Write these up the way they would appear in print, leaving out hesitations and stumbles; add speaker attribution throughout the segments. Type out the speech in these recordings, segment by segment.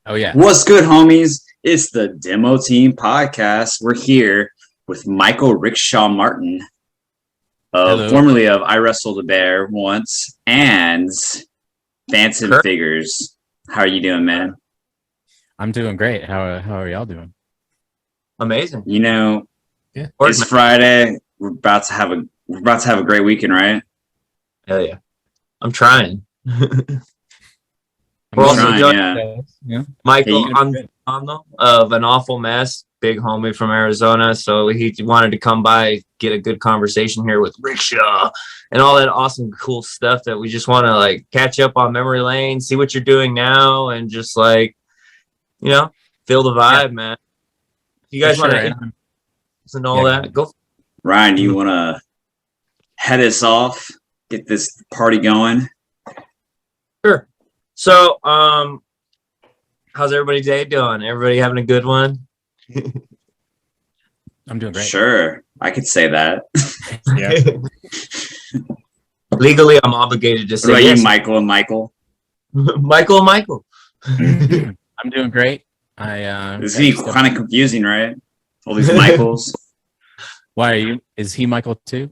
Speaker 1: Oh yeah.
Speaker 2: What's good, homies? It's the Demo Team Podcast. We're here with Michael Rickshaw Martin,
Speaker 1: Hello.
Speaker 2: formerly of I Wrestled a Bear once, and Fantom
Speaker 3: Kurt?
Speaker 2: Figures. How are you doing, man?
Speaker 1: I'm doing great. How are y'all doing?
Speaker 3: Amazing.
Speaker 2: You know,
Speaker 1: Yeah.
Speaker 2: it's Friday. We're about to have a great weekend, right?
Speaker 3: Hell yeah. I'm trying.
Speaker 1: I'm
Speaker 3: We're also
Speaker 2: trying,
Speaker 3: joined
Speaker 1: yeah.
Speaker 3: Michael
Speaker 2: Hey,
Speaker 3: Andono of An Awful Mess, big homie from Arizona. So he wanted to come by, get a good conversation here with Rickshaw and all that awesome, cool stuff that we just want to like catch up on memory lane, see what you're doing now, and just like, feel the vibe, man. You guys want to listen to all that? Go.
Speaker 2: Ryan, do you want to head us off? Get this party going?
Speaker 3: Sure. So, how's everybody's day doing? Everybody having a good one?
Speaker 1: I'm doing great.
Speaker 2: Sure, I could say that.
Speaker 1: Yeah.
Speaker 3: Legally, I'm obligated to say
Speaker 2: What about
Speaker 3: yes.
Speaker 2: you, Michael and Michael?
Speaker 3: Michael.
Speaker 1: I'm doing great.
Speaker 2: This is kind of confusing, right? All these Michaels.
Speaker 1: Why are you? Is he Michael too?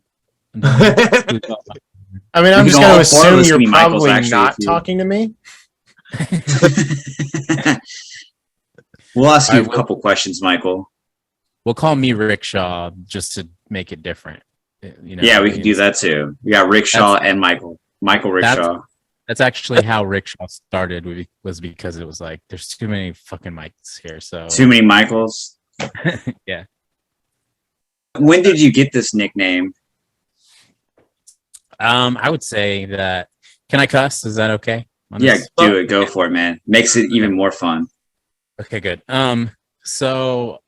Speaker 4: I mean, I'm
Speaker 2: You
Speaker 4: just
Speaker 2: can
Speaker 4: going
Speaker 2: all
Speaker 4: to
Speaker 2: four of
Speaker 4: assume
Speaker 2: us
Speaker 4: you're
Speaker 2: be Michaels,
Speaker 4: probably
Speaker 2: actually,
Speaker 4: not
Speaker 2: if you-
Speaker 4: talking to me.
Speaker 2: We'll ask you
Speaker 1: I
Speaker 2: a
Speaker 1: will-
Speaker 2: couple questions, Michael.
Speaker 1: Well, call me Rickshaw just to make it different. You know.
Speaker 2: Yeah, we
Speaker 1: what I
Speaker 2: can
Speaker 1: mean?
Speaker 2: do that too. We got Rickshaw and Michael. Michael Rickshaw.
Speaker 1: That's actually how Rickshaw started. Was because it was like there's too many fucking mics here. So
Speaker 2: Too many Michaels.
Speaker 1: yeah.
Speaker 2: When did you get this nickname?
Speaker 1: I would say that. Can I cuss? Is that okay? on
Speaker 2: Yeah,
Speaker 1: this?
Speaker 2: do it. Go for it, man. Makes it even more fun.
Speaker 1: Okay, good. So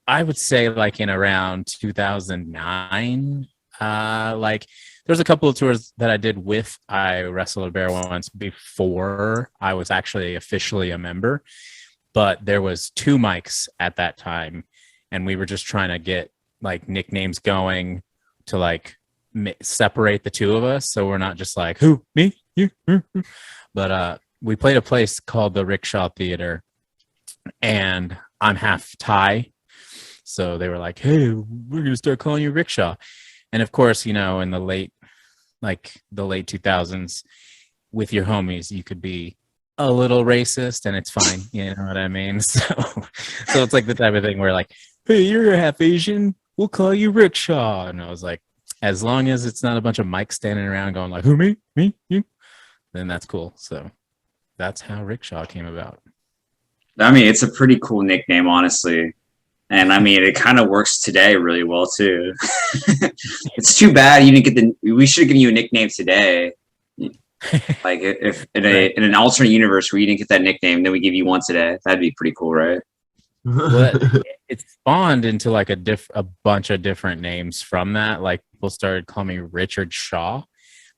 Speaker 1: I would say like in around 2009, like there's a couple of tours that I did with Iwrestledabearonce before I was actually officially a member, but there was two mics at that time, and we were just trying to get like nicknames going to like separate the two of us, so we're not just like who, me, you. But we played a place called the Rickshaw Theater, and I'm half Thai, so they were like, "Hey, we're gonna start calling you Rickshaw." And of course, in the late 2000s, with your homies, you could be a little racist, and it's fine. You know what I mean? So it's like the type of thing where like, "Hey, you're half Asian. We'll call you Rickshaw." And I was like, as long as it's not a bunch of mics standing around going like, "Who, me, you," then that's cool. So that's how Rickshaw came about.
Speaker 2: I mean, it's a pretty cool nickname, honestly. And I mean, it kind of works today really well, too. It's too bad you didn't get we should have given you a nickname today. Like, if in an alternate universe where you didn't get that nickname, then we give you one today. That'd be pretty cool, right?
Speaker 1: Well, it spawned into like a bunch of different names from that. Like people started calling me Richard Shaw.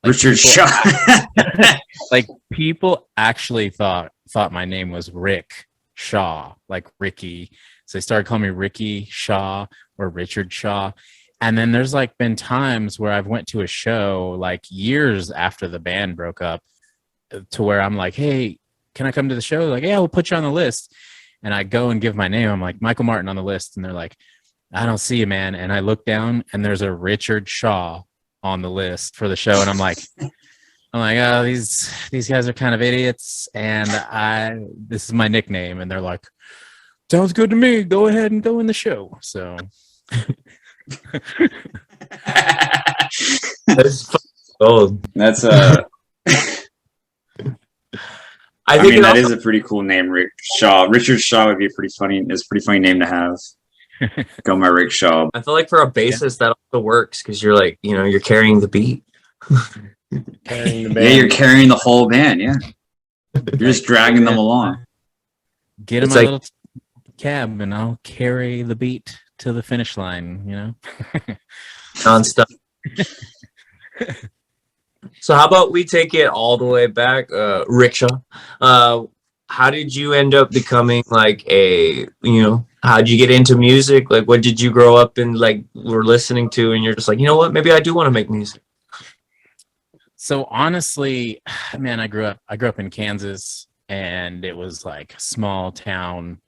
Speaker 1: Like
Speaker 2: Richard
Speaker 1: people,
Speaker 2: Shaw.
Speaker 1: like people actually thought my name was Rick Shaw, like Ricky. So they started calling me Ricky Shaw or Richard Shaw. And then there's like been times where I've went to a show like years after the band broke up to where I'm like, "Hey, can I come to the show?" They're like, "Yeah, we'll put you on the list." And I go and give my name. I'm like, Michael Martin on the list. And they're like, "I don't see you, man." And I look down and there's a Richard Shaw on the list for the show. And I'm like, "Oh, these guys are kind of idiots. And this is my nickname." And they're like, "Sounds good to me. Go ahead and go in the show." So
Speaker 3: That's old.
Speaker 2: That's
Speaker 3: I
Speaker 2: I
Speaker 3: think
Speaker 2: mean,
Speaker 3: it
Speaker 2: that
Speaker 3: also,
Speaker 2: is a pretty cool name, Rick Shaw. Richard Shaw would be a pretty funny name to have. Go my Rick Shaw.
Speaker 3: I feel like for a bassist that also works because you're like, you're carrying the beat.
Speaker 4: Carrying the
Speaker 2: Yeah,
Speaker 4: band.
Speaker 2: you're carrying the whole band. Yeah, you're just dragging them along.
Speaker 1: get in
Speaker 3: It's
Speaker 1: my
Speaker 3: like-
Speaker 1: little cab and I'll carry the beat to the finish line,
Speaker 3: Nonstop. So how about we take it all the way back, Rickshaw? How did you end up becoming like how'd you get into music? Like, what did you grow up and like were listening to, and you're just like, you know what, maybe I do want to make music.
Speaker 1: So honestly, man, I grew up in Kansas, and it was like a small town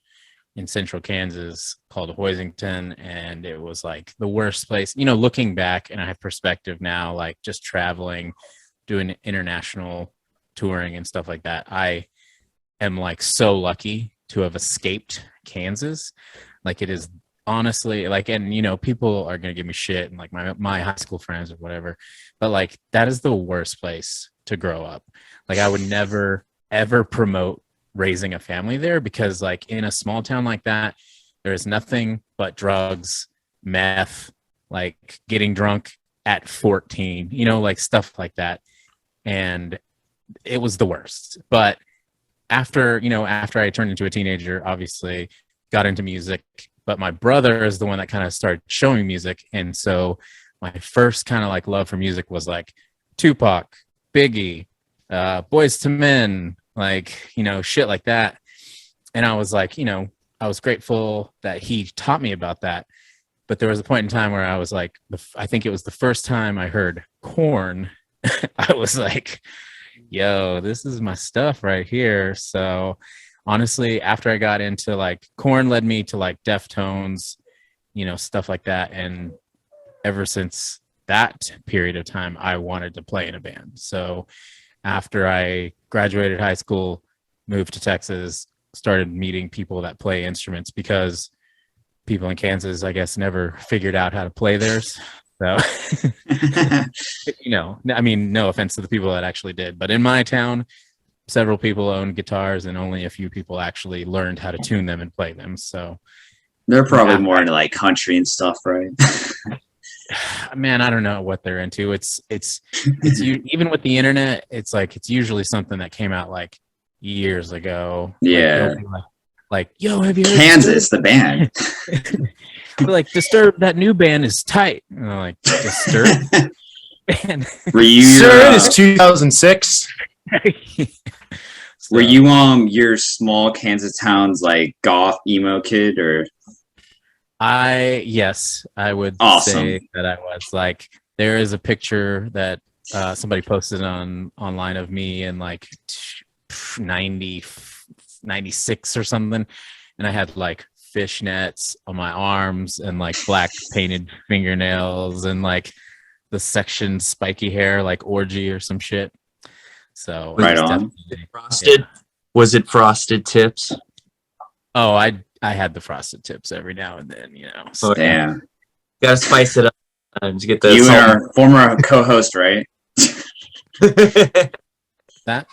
Speaker 1: in central Kansas called Hoisington, and it was like the worst place. You know, looking back, and I have perspective now, like just traveling, doing international touring and stuff like that. I am like so lucky to have escaped Kansas. Like it is honestly like, and you know, people are gonna give me shit and like my high school friends or whatever, but like that is the worst place to grow up. Like I would never ever promote raising a family there, because like in a small town like that, there is nothing but drugs, meth, like getting drunk at 14, you know, like stuff like that. And it was the worst. But after I turned into a teenager, obviously got into music, but my brother is the one that kind of started showing music. And so my first kind of like love for music was like Tupac, Biggie, Boys to Men, like, you know, shit like that. And I was like, you know, I was grateful that he taught me about that. But there was a point in time where I was like, I think it was the first time I heard Korn. I was like, yo, this is my stuff right here. So honestly, after I got into like Korn led me to like Deftones, you know, stuff like that. And ever since that period of time, I wanted to play in a band. So after I graduated high school, moved to Texas, started meeting people that play instruments, because people in Kansas, I guess, never figured out how to play theirs. So, you know, I mean, no offense to the people that actually did, but in my town, several people owned guitars and only a few people actually learned how to tune them and play them. So
Speaker 2: they're probably more into like country and stuff, right?
Speaker 1: Man, I don't know what they're into. It's even with the internet, it's like it's usually something that came out like years ago.
Speaker 2: Yeah.
Speaker 1: Like yo, have you heard
Speaker 2: Kansas, the band?
Speaker 1: Like Disturbed, that new band is tight. And I'm like, Disturbed? Band.
Speaker 2: Were you
Speaker 4: Sir, it is 2006.
Speaker 2: Were you your small Kansas town's like goth emo kid, or?
Speaker 1: Yes, I would say that I was. Like, there is a picture that somebody posted online of me in like 96 or something, and I had like fishnets on my arms and like black painted fingernails and like the section spiky hair, like Orgy or some shit. So
Speaker 2: right on.
Speaker 3: Frosted? Yeah. Was it frosted tips?
Speaker 1: Oh, I had the frosted tips every now and then, you know. So,
Speaker 2: damn.
Speaker 3: Gotta spice it up to get the
Speaker 2: you and our former co-host, right?
Speaker 1: That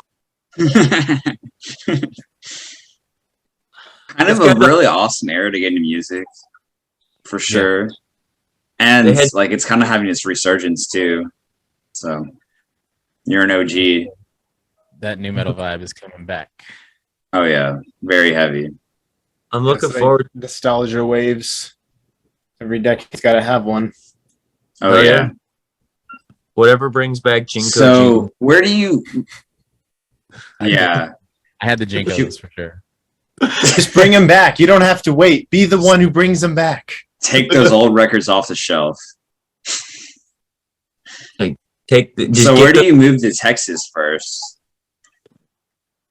Speaker 2: kind of a really awesome era to get into music, for sure. Yeah. And like it's kind of having its resurgence too. So you're an OG.
Speaker 1: That new metal vibe is coming back.
Speaker 2: Oh yeah, very heavy.
Speaker 3: I'm looking forward.
Speaker 4: Nostalgia waves. Every decade's got to have one.
Speaker 2: Oh yeah.
Speaker 3: Whatever brings back Jinko.
Speaker 2: So where do you? Yeah,
Speaker 1: I had the Jinkos for sure.
Speaker 4: Just bring them back. You don't have to wait. Be the one who brings them back.
Speaker 2: Take those old records off the shelf.
Speaker 3: Like
Speaker 2: so where do you move to Texas first?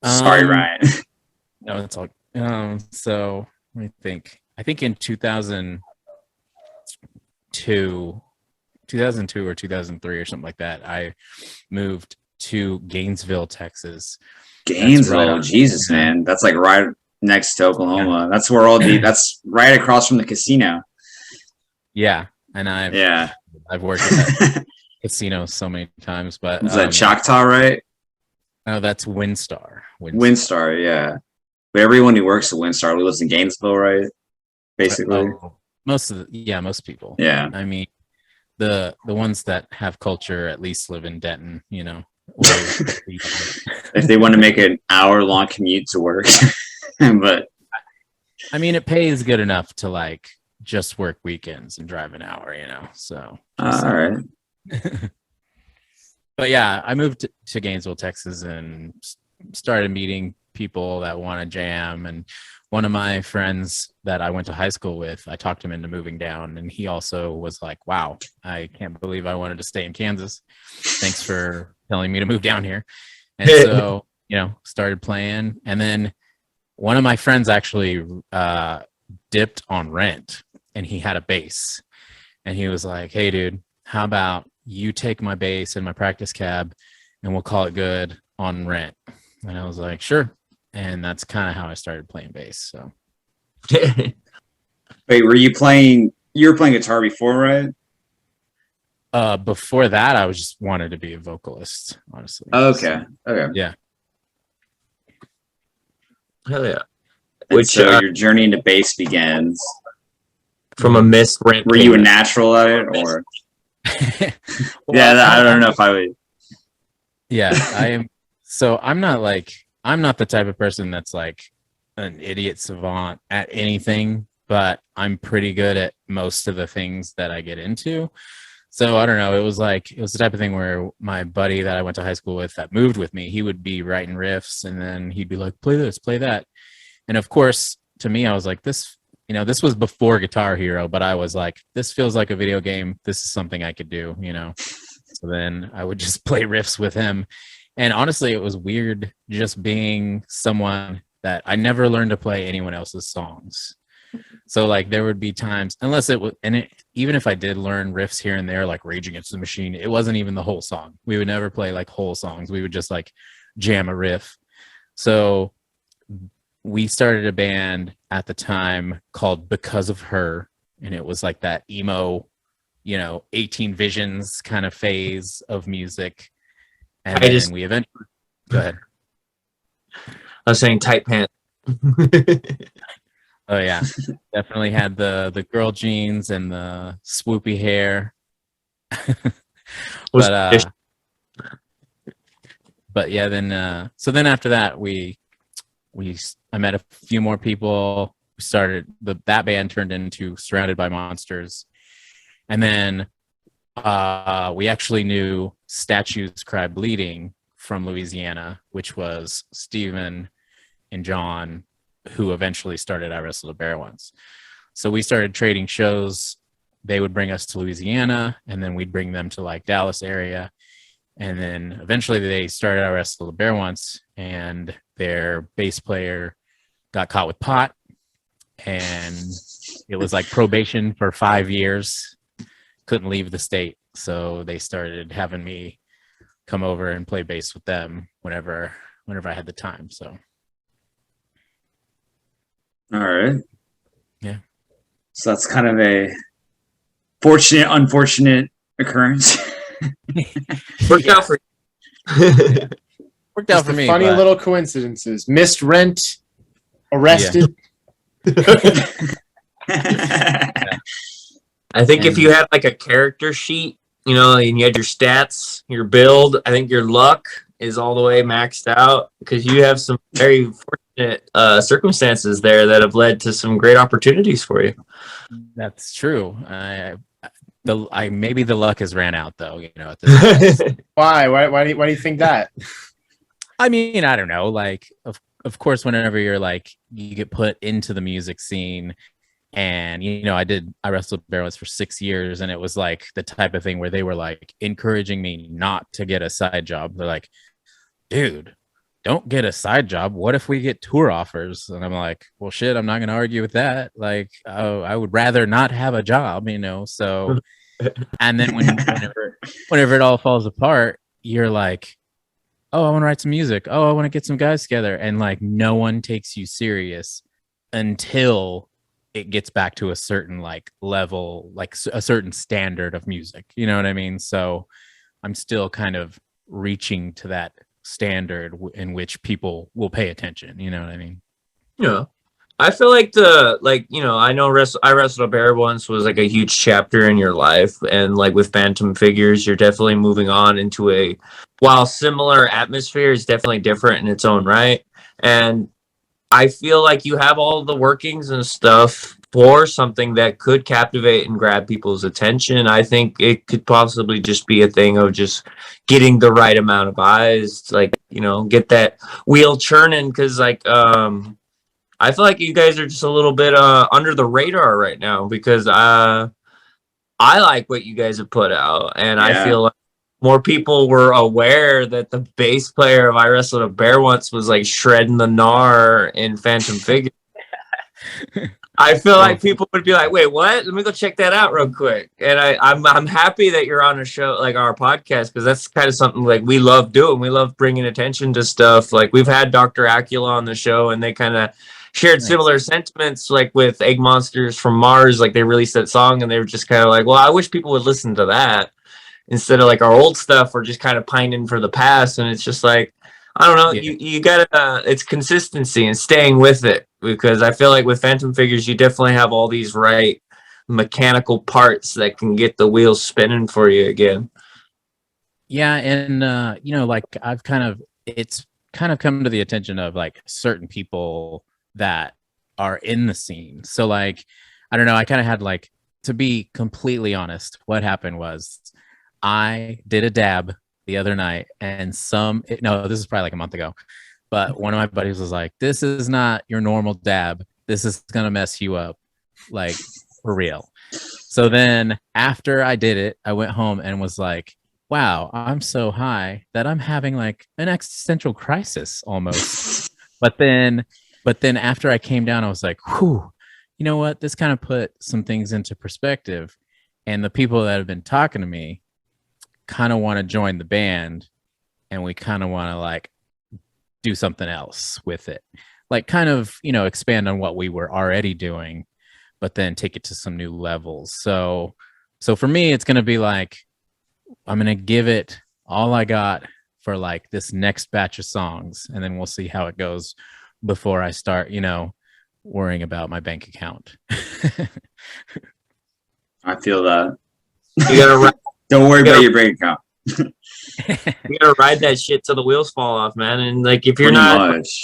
Speaker 2: Sorry, Ryan.
Speaker 1: No, it's all. So let me think. I think in 2002 or 2003 or something like that, I moved to Gainesville, Texas.
Speaker 2: Gainesville, Jesus, man, that's like right next to Oklahoma. Yeah. That's where that's right across from the casino.
Speaker 1: Yeah, and I've worked at that casino so many times, but
Speaker 2: is that Choctaw, right?
Speaker 1: No, that's Windstar.
Speaker 2: Windstar, yeah. But everyone who works at Windstar lives in Gainesville, right? Basically,
Speaker 1: most people.
Speaker 2: Yeah,
Speaker 1: I mean, the ones that have culture at least live in Denton, you know.
Speaker 2: If they want to make an hour-long commute to work, but
Speaker 1: I mean, it pays good enough to like just work weekends and drive an hour, you know. So
Speaker 2: all right.
Speaker 1: But yeah, I moved to Gainesville, Texas, and started meeting people that want to jam. And one of my friends that I went to high school with, I talked him into moving down, and he also was like, wow, I can't believe I wanted to stay in Kansas. Thanks for telling me to move down here. And so started playing. And then one of my friends actually dipped on rent, and he had a bass, and he was like, "Hey dude, how about you take my bass and my practice cab and we'll call it good on rent?" And I was like, "Sure." And that's kind of how I started playing bass. So
Speaker 2: Wait, you were playing guitar before, right?
Speaker 1: before that, I was just wanted to be a vocalist, honestly.
Speaker 2: Okay. Okay.
Speaker 1: Yeah.
Speaker 3: Hell yeah.
Speaker 2: And so your journey into bass begins
Speaker 3: from a missed rent.
Speaker 2: Were you a natural at it, or? I don't know if I would.
Speaker 1: Yeah, I am. So I'm not the type of person that's like an idiot savant at anything, but I'm pretty good at most of the things that I get into. So I don't know. It was the type of thing where my buddy that I went to high school with that moved with me, he would be writing riffs, and then he'd be like, "Play this, play that." And of course, to me, I was like, this was before Guitar Hero, but I was like, this feels like a video game. This is something I could do, So then I would just play riffs with him. And honestly, it was weird just being someone that I never learned to play anyone else's songs. So like there would be times, even if I did learn riffs here and there, like Rage Against the Machine, it wasn't even the whole song. We would never play like whole songs. We would just like jam a riff. So we started a band at the time called Because of Her, and it was like that emo, 18 Visions kind of phase of music. And we eventually go ahead.
Speaker 3: I was saying tight pants.
Speaker 1: Oh yeah, definitely had the girl jeans and the swoopy hair. But yeah, then so then after that I met a few more people. We started that band turned into Surrounded by Monsters, and then we actually knew Statues Cry Bleeding from Louisiana, which was Steven and John, who eventually started Iwrestledabearonce. So we started trading shows. They would bring us to Louisiana, and then we'd bring them to like Dallas area. And then eventually they started Iwrestledabearonce, and their bass player got caught with pot, and it was like probation for 5 years. Couldn't leave the state. So they started having me come over and play bass with them whenever I had the time. So.
Speaker 2: All right.
Speaker 1: Yeah.
Speaker 2: So that's kind of a unfortunate occurrence.
Speaker 3: Worked out for
Speaker 1: you. Worked out for me.
Speaker 4: Funny little coincidences. Missed rent, arrested.
Speaker 3: I think if you had like a character sheet, and you had your stats, your build, I think your luck is all the way maxed out, because you have some very fortunate circumstances there that have led to some great opportunities for you.
Speaker 1: That's true. Maybe the luck has ran out though. At this
Speaker 4: Why? Why do you think that?
Speaker 1: I mean, I don't know. Like, of course, whenever you're like you get put into the music scene. And, I Iwrestledabearonce for 6 years, and it was like the type of thing where they were like encouraging me not to get a side job. They're like, "Dude, don't get a side job. What if we get tour offers?" And I'm like, "Well, shit, I'm not going to argue with that. Like, I would rather not have a job, So, and then whenever it all falls apart, you're like, "Oh, I want to write some music. Oh, I want to get some guys together." And like, no one takes you serious until it gets back to a certain like level, like a certain standard of music. You know what I mean? So I'm still kind of reaching to that standard in which people will pay attention. You know what I mean?
Speaker 3: Yeah. I feel like I know Iwrestledabearonce was like a huge chapter in your life, and like with Fantom Figures, you're definitely moving on into while similar atmosphere is definitely different in its own right. And I feel like you have all the workings and stuff for something that could captivate and grab people's attention. I think it could possibly just be a thing of just getting the right amount of eyes, like, get that wheel churning. Cause like, I feel like you guys are just a little bit under the radar right now, because I like what you guys have put out, and I feel like more people were aware that the bass player of I Wrestled a Bear Once was like shredding the gnar in Fantom Figures. I feel like people would be like, wait, what? Let me go check that out real quick. And I'm happy that you're on a show like our podcast, because that's kind of something like we love doing. We love bringing attention to stuff. Like we've had Dr. Acula on the show, and they kind of shared similar sentiments, like with Egg Monsters from Mars. Like they released that song and they were just kind of like, well, I wish people would listen to that instead of like our old stuff. We're just kind of pining for the past. And it's just like, I don't know.
Speaker 1: Yeah.
Speaker 3: You gotta. It's consistency and staying with it, because I feel like with Fantom Figures, you definitely have all these right mechanical parts that can get the wheels spinning for you again.
Speaker 1: Yeah, and like it's kind of come to the attention of like certain people that are in the scene. So like, I don't know. I kind of had like, to be completely honest, what happened was I did a dab the other night, and this is probably like a month ago, but one of my buddies was like, this is not your normal dab. This is going to mess you up, like for real. So then after I did it, I went home and was like, wow, I'm so high that I'm having like an existential crisis almost. But then after I came down, I was like, whew, you know what? This kind of put some things into perspective. And the people that have been talking to me kind of want to join the band, and we kind of want to like do something else with it, like kind of expand on what we were already doing, but then take it to some new levels. So for me, it's going to be like, I'm going to give it all I got for like this next batch of songs, and then we'll see how it goes before I start worrying about my bank account.
Speaker 2: I feel that.
Speaker 3: You gotta
Speaker 2: Don't worry about your bank account.
Speaker 3: you gotta ride that shit till the wheels fall off, man. And like, if you're
Speaker 2: Pretty
Speaker 3: not
Speaker 2: much.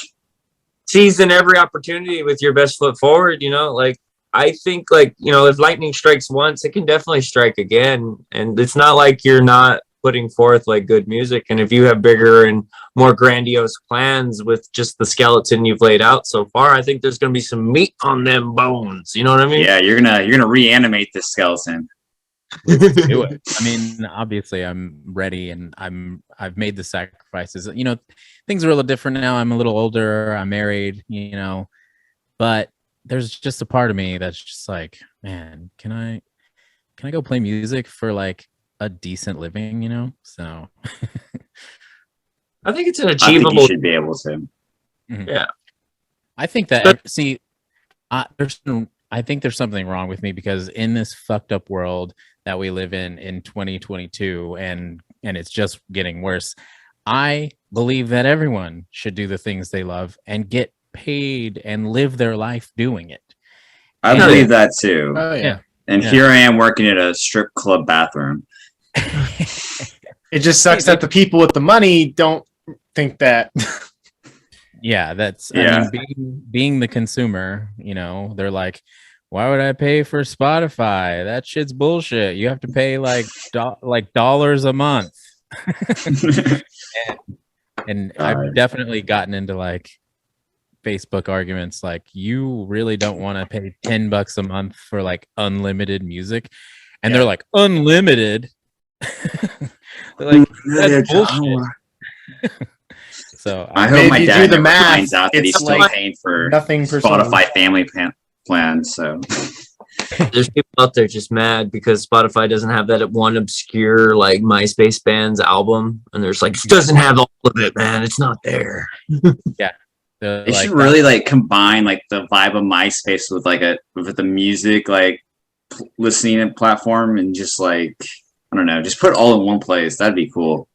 Speaker 3: seizing every opportunity with your best foot forward, like I think like, if lightning strikes once, it can definitely strike again. And it's not like you're not putting forth like good music. And if you have bigger and more grandiose plans with just the skeleton you've laid out so far, I think there's gonna be some meat on them bones. You know what I mean?
Speaker 2: Yeah, you're gonna reanimate this skeleton.
Speaker 1: Do it. I mean, obviously I'm ready, and I've made the sacrifices. Things are a little different now. I'm a little older, I'm married, but there's just a part of me that's just like, man, can I go play music for like a decent living, so
Speaker 3: I think it's an
Speaker 2: I think
Speaker 3: achievable.
Speaker 2: you should be able to.
Speaker 3: Yeah.
Speaker 1: I think that I think there's something wrong with me, because in this fucked up world that we live in 2022, and it's just getting worse, I believe that everyone should do the things they love and get paid and live their life doing it.
Speaker 2: I believe that too.
Speaker 4: Oh yeah.
Speaker 2: And here I am working at a strip club bathroom.
Speaker 4: It just sucks that the people with the money don't think that.
Speaker 1: Yeah, that's
Speaker 2: Yeah.
Speaker 1: I mean, being the consumer, they're like, why would I pay for Spotify? That shit's bullshit. You have to pay like dollars a month. and I've definitely gotten into like Facebook arguments like, you really don't want to pay $10 a month for like unlimited music, and they're like, unlimited. They're like, that's bullshit. So
Speaker 2: I hope
Speaker 4: Maybe
Speaker 2: my
Speaker 4: you
Speaker 2: dad
Speaker 4: do the
Speaker 2: never
Speaker 4: math,
Speaker 2: finds out that he's
Speaker 4: it's
Speaker 2: still
Speaker 4: like
Speaker 2: paying for
Speaker 4: nothing per song.
Speaker 2: Spotify family plan. So
Speaker 3: There's people out there just mad because Spotify doesn't have that one obscure like MySpace band's album, and there's like, it doesn't have all of it, man. It's not there.
Speaker 2: they should really like combine like the vibe of MySpace with like with the music like listening platform, and just like, I don't know, just put it all in one place. That'd be cool.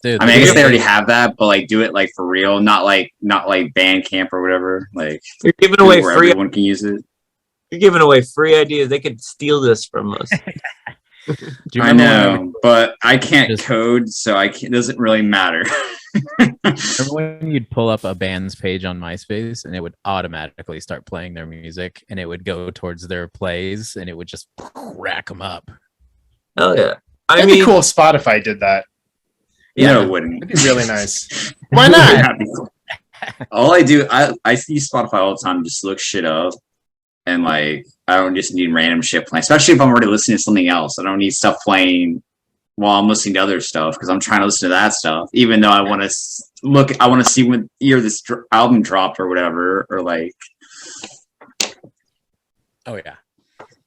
Speaker 1: Dude,
Speaker 2: I mean, I guess they already have that, but like do it like for real, not like Bandcamp or whatever. Like
Speaker 3: You're giving away
Speaker 2: where
Speaker 3: free.
Speaker 2: everyone can use it.
Speaker 3: You're giving away free ideas. They could steal this from us.
Speaker 2: I know, but I can't code, so it doesn't really matter.
Speaker 1: Remember when you'd pull up a band's page on MySpace and it would automatically start playing their music, and it would go towards their plays, and it would just rack them up?
Speaker 3: Hell yeah!
Speaker 4: It'd be cool if Spotify did that.
Speaker 2: Yeah, no, it wouldn't.
Speaker 4: It'd be really nice. Why not?
Speaker 2: Cool. All I do, I see Spotify all the time, just look shit up, and like I don't just need random shit playing, especially if I'm already listening to something else. I don't need stuff playing while I'm listening to other stuff because I'm trying to listen to that stuff, even though I want to I want to see when year this album dropped or whatever, or like.
Speaker 1: Oh yeah.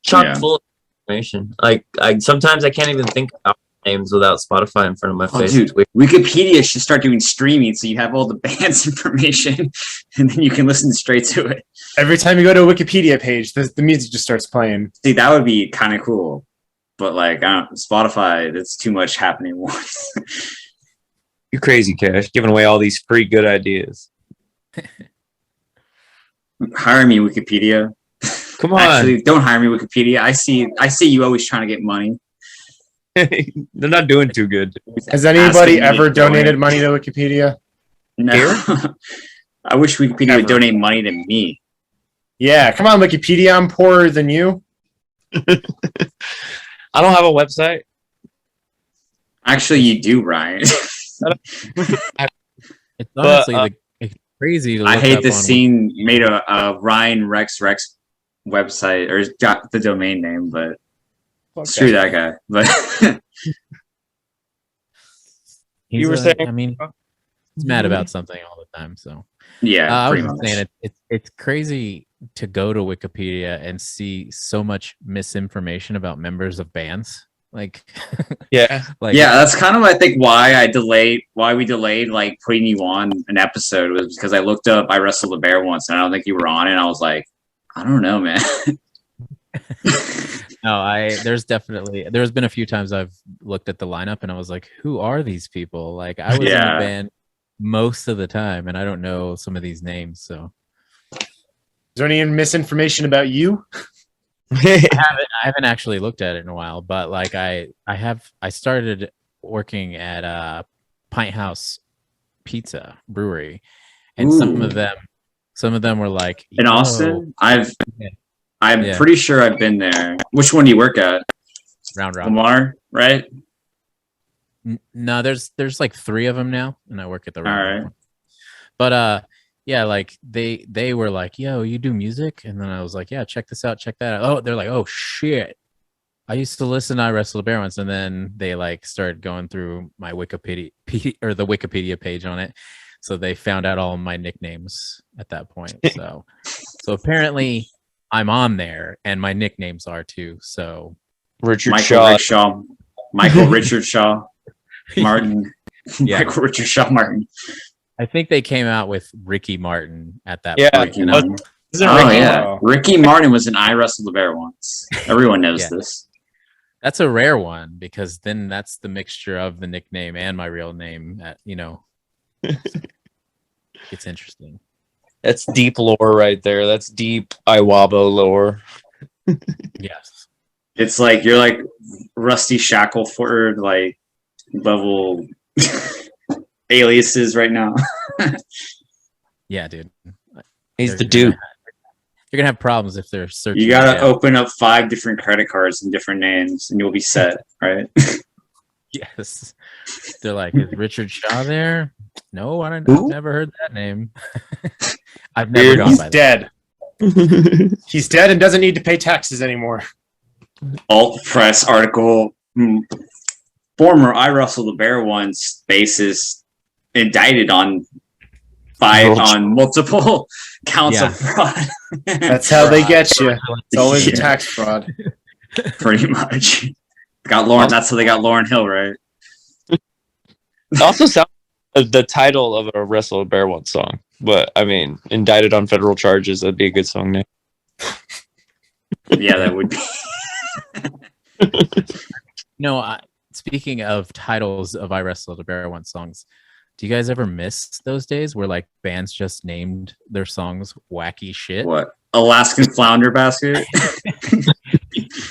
Speaker 3: Chock full of information. Like sometimes I can't even think about names without Spotify in front of my face.
Speaker 2: Dude, Wikipedia should start doing streaming so you have all the band's information and then you can listen straight to it.
Speaker 4: Every time you go to a Wikipedia page, the music just starts playing.
Speaker 2: See, that would be kind of cool. But like Spotify, that's too much happening once.
Speaker 3: You crazy, Cash, giving away all these free good ideas.
Speaker 2: Hire me, Wikipedia.
Speaker 3: Come on.
Speaker 2: Actually, don't hire me, Wikipedia. I see you always trying to get money.
Speaker 3: They're not doing too good.
Speaker 4: Has anybody ever donated money to Wikipedia?
Speaker 2: No. I wish Wikipedia would donate money to me.
Speaker 4: Yeah, come on, Wikipedia. I'm poorer than you.
Speaker 3: I don't have a website.
Speaker 2: Actually, you do, Ryan.
Speaker 1: It's honestly it's crazy. To look
Speaker 2: I hate
Speaker 1: up
Speaker 2: the
Speaker 1: on
Speaker 2: scene made a Ryan Rex website, or got the domain name, but screw that guy. But
Speaker 3: You were saying,
Speaker 1: I mean, he's mad about something all the time. So
Speaker 2: yeah,
Speaker 1: I was
Speaker 2: pretty
Speaker 1: just
Speaker 2: much.
Speaker 1: saying it's crazy to go to Wikipedia and see so much misinformation about members of bands. Like,
Speaker 3: yeah,
Speaker 1: like
Speaker 2: Yeah, that's kind of I think why we delayed like putting you on an episode was because I looked up I Wrestled a Bear once and I don't think you were on it and I was like, I don't know, man.
Speaker 1: No, there's been a few times I've looked at the lineup and I was like, who are these people? Like I was in the band most of the time and I don't know some of these names. So
Speaker 4: is there any misinformation about you?
Speaker 1: I haven't actually looked at it in a while, but like I started working at Pint House Pizza Brewery, and some of them were like
Speaker 2: In Austin, I'm pretty sure I've been there. Which one do you work at?
Speaker 1: Round Robin.
Speaker 2: Lamar, right?
Speaker 1: No, there's like 3 of them now, and I work at the Round Robin one. But yeah, like they were like, yo, you do music? And then I was like, yeah, check this out, check that out. Oh, they're like, oh shit, I used to listen to Iwrestledabearonce, and then they like started going through my Wikipedia or the Wikipedia page on it, so they found out all my nicknames at that point. So apparently I'm on there, and my nicknames are too. So
Speaker 3: Richard
Speaker 2: Michael
Speaker 3: Shaw.
Speaker 2: Michael Richard Shaw Martin.
Speaker 1: Yeah.
Speaker 2: Michael Richard Shaw Martin.
Speaker 1: I think they came out with Ricky Martin at that
Speaker 3: Yeah,
Speaker 1: point. You know?
Speaker 2: Ricky Martin was an I Wrestled the Bear once. Everyone knows this.
Speaker 1: That's a rare one because then that's the mixture of the nickname and my real name. It's interesting.
Speaker 3: That's deep lore right there. That's deep Iwabo lore.
Speaker 1: Yes.
Speaker 2: It's like you're like Rusty Shackleford like level aliases right now.
Speaker 1: Yeah, dude.
Speaker 3: He's the dude.
Speaker 1: You're gonna have problems if they're searching.
Speaker 2: You gotta open up 5 different credit cards and different names, and you'll be set, right?
Speaker 1: Yes. They're like, is Richard Shaw there? No, I've never heard that name. I've never gone by
Speaker 4: that. He's dead. He's dead and doesn't need to pay taxes anymore.
Speaker 2: Alt press article. Former I Wrestled the Bear once bassist indicted on multiple counts of fraud.
Speaker 4: That's how they get you. It's always a tax fraud.
Speaker 2: Pretty much. Got Lauren. That's how they got Lauryn Hill, right?
Speaker 3: It also sounds like the title of a Wrestle a Bear Once song, but I mean, indicted on federal charges. That'd be a good song name.
Speaker 2: Yeah, that would be.
Speaker 1: Speaking of titles of I Wrestled a Bear Once songs, do you guys ever miss those days where like bands just named their songs wacky shit?
Speaker 2: What? Alaskan Flounder Basket?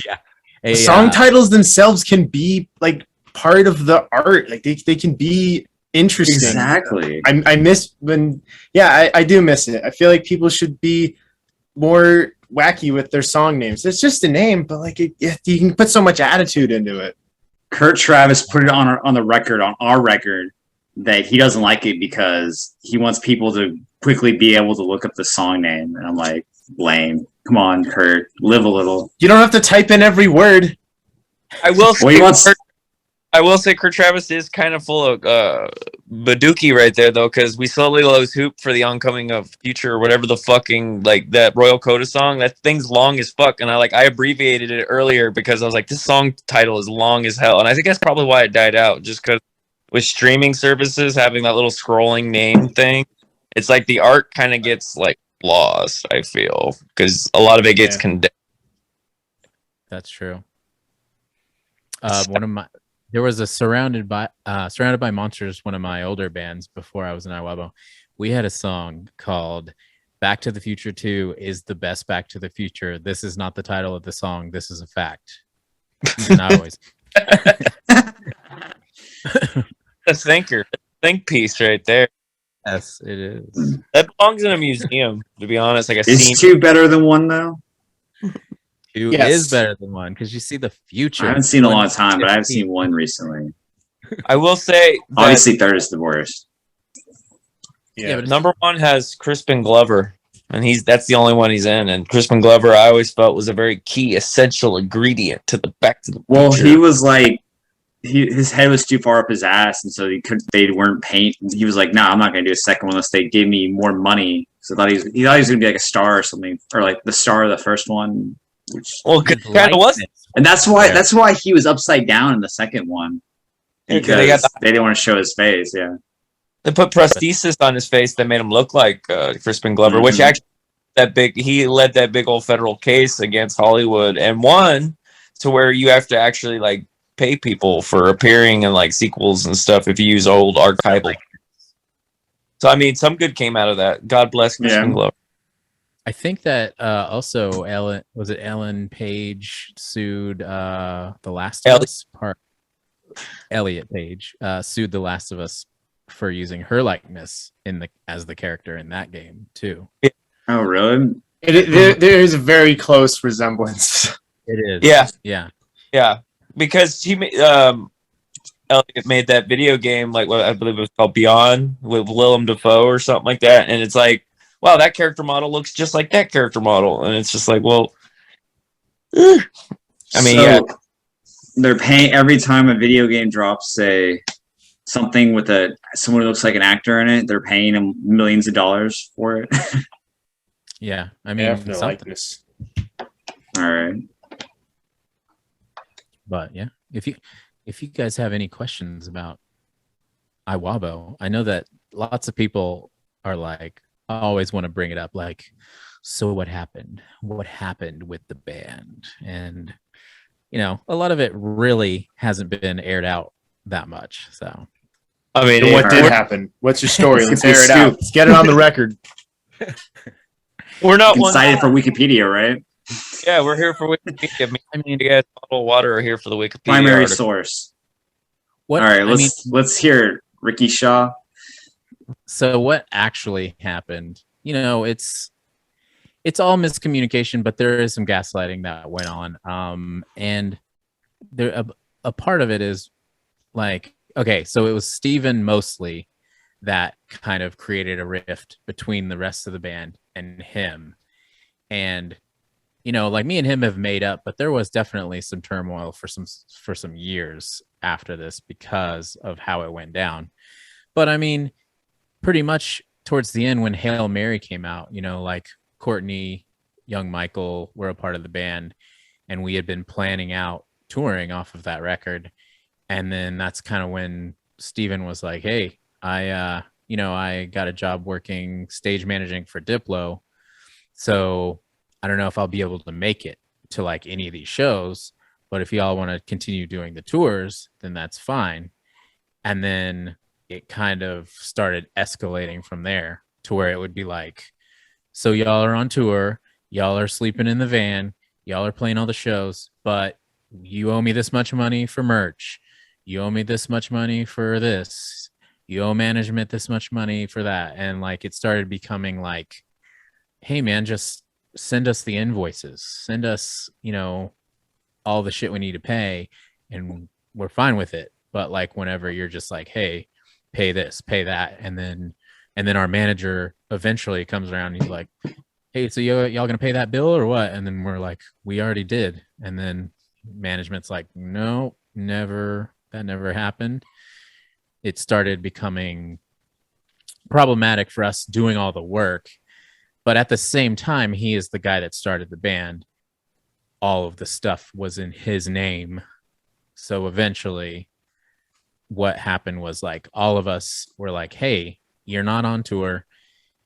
Speaker 1: Yeah.
Speaker 4: Song titles themselves can be like part of the art. Like they can be interesting.
Speaker 2: Exactly.
Speaker 4: I miss when, I do miss it. I feel like people should be more wacky with their song names. It's just a name, but like you can put so much attitude into it.
Speaker 2: Kurt Travis put it on our record, that he doesn't like it because he wants people to quickly be able to look up the song name. And I'm like, lame. Come on, Kurt, live a little.
Speaker 4: You don't have to type in every word.
Speaker 3: I will say, I will say Kurt Travis is kind of full of Badookie right there, though, because we slowly lose hoop for the oncoming of Future or whatever the fucking, like, that Royal Coda song. That thing's long as fuck. And I abbreviated it earlier because I was like, this song title is long as hell. And I think that's probably why it died out, just because with streaming services having that little scrolling name thing, it's like the art kind of gets, like, lost, I feel, because a lot of it gets condensed.
Speaker 1: That's true. There was a Surrounded by Monsters, one of my older bands before I was in Iwabo. We had a song called Back to the Future 2 is the best Back to the Future. This is not the title of the song. This is a fact. Not always.
Speaker 3: A thinker, a think piece right there.
Speaker 1: Yes, it is.
Speaker 3: That belongs in a museum, to be honest. Like
Speaker 2: Is 2 better than 1 though?
Speaker 1: 2 is better than 1 because you see the future.
Speaker 2: I haven't seen a long time, but I've seen 1 recently.
Speaker 3: I will say,
Speaker 2: obviously, 3rd is the worst.
Speaker 3: Yeah, but number 1 has Crispin Glover, and that's the only one he's in. And Crispin Glover, I always felt was a very key, essential ingredient to the Back to the Future.
Speaker 2: Well, he was like, his head was too far up his ass, and so they weren't paying. He was like, "No, I'm not going to do a second one unless they give me more money." So he thought he was going to be like a star or something, or like the star of the first one. Which
Speaker 3: kind of was,
Speaker 2: and that's why he was upside down in the second one, because they didn't want to show his face. Yeah,
Speaker 3: they put prosthesis on his face that made him look like Crispin Glover, which actually he led that big old federal case against Hollywood and won, to where you have to actually like pay people for appearing in like sequels and stuff if you use old archival. So I mean, some good came out of that. God bless Crispin Glover.
Speaker 1: I think that also Ellen Page sued The Last of Us part. Elliot Page sued The Last of Us for using her likeness as the character in that game too.
Speaker 2: Oh, really?
Speaker 4: There is a very close resemblance.
Speaker 1: It is.
Speaker 3: Yeah. Because Elliot made that video game, like what I believe it was called Beyond, with Willem Dafoe or something like that, and it's like, wow, that character model looks just like that character model, and it's just like, well, I mean,
Speaker 2: they're paying every time a video game drops, say something with someone who looks like an actor in it. They're paying them millions of dollars for it.
Speaker 1: Yeah, I mean,
Speaker 4: likeness.
Speaker 2: All right.
Speaker 1: But yeah, if you guys have any questions about Iwabo, I know that lots of people are like, I always want to bring it up, like, so what happened? What happened with the band? And a lot of it really hasn't been aired out that much. So,
Speaker 4: I mean, what did happen? What's your story? Let's air it out. Let's get it on the record.
Speaker 3: We're not
Speaker 2: excited for Wikipedia, right?
Speaker 3: Yeah, we're here for Wikipedia. I mean, you guys, Bottled Water are here for the Wikipedia
Speaker 2: primary
Speaker 3: article.
Speaker 2: Source. All right, let's hear it, Ricky Shaw.
Speaker 1: So what actually happened? It's all miscommunication, but there is some gaslighting that went on. And there a part of it is like, okay, so it was Steven mostly that kind of created a rift between the rest of the band and him. And like me and him have made up, but there was definitely some turmoil for some years after this because of how it went down. But I mean, pretty much towards the end when Hail Mary came out, like Courtney, Young Michael were a part of the band, and we had been planning out touring off of that record. And then that's kind of when Steven was like, hey, I got a job working stage managing for Diplo. So I don't know if I'll be able to make it to like any of these shows, but if y'all want to continue doing the tours, then that's fine. And then it kind of started escalating from there to where it would be like, so y'all are on tour, y'all are sleeping in the van, y'all are playing all the shows, but you owe me this much money for merch. You owe me this much money for this. You owe management this much money for that. And like, it started becoming like, hey man, just send us the invoices, send us, all the shit we need to pay, and we're fine with it. But like, whenever you're just like, hey, pay this, pay that, and then our manager eventually comes around and he's like, hey, so y'all gonna pay that bill or what? And then we're like, we already did. And then management's like, no, never that never happened. It started becoming problematic for us doing all the work. But at the same time, he is the guy that started the band. All of the stuff was in his name. So eventually, what happened was like all of us were like, hey, you're not on tour.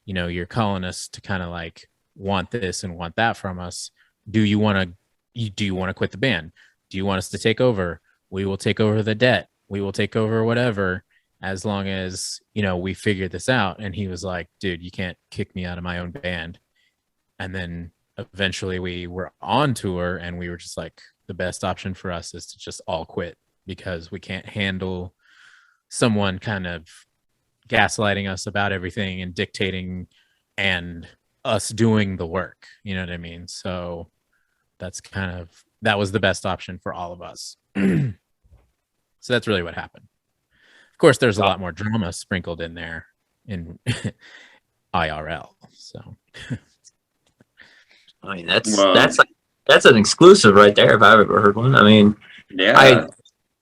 Speaker 1: You know, you're calling us to kind of like want this and want that from us. Do you want to quit the band? Do you want us to take over? We will take over the debt. We will take over whatever, as long as, you know, we figure this out. And he was like, dude, you can't kick me out of my own band. And then eventually we were on tour and we were just like, the best option for us is to just all quit, because we can't handle someone kind of gaslighting us about everything and dictating and us doing the work. You know what I mean? So that was the best option for all of us. So that's really what happened. Of course, there's a lot more drama sprinkled in there in IRL. So
Speaker 3: I mean, that's an exclusive right there if I've ever heard one. I mean,
Speaker 2: yeah,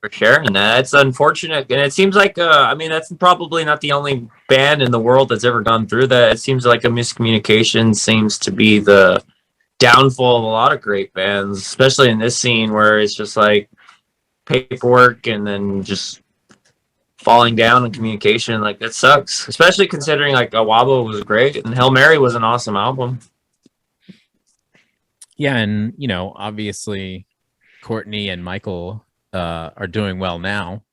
Speaker 3: for sharing that. It's unfortunate, and it seems like I mean, that's probably not the only band in the world that's ever gone through that. It seems like a miscommunication seems to be the downfall of a lot of great bands, especially in this scene where it's just like paperwork and then just falling down in communication. Like, that sucks, especially considering like Iwabo was great and Hail Mary was an awesome album.
Speaker 1: yeah, and you know, obviously Courtney and Michael are doing well now.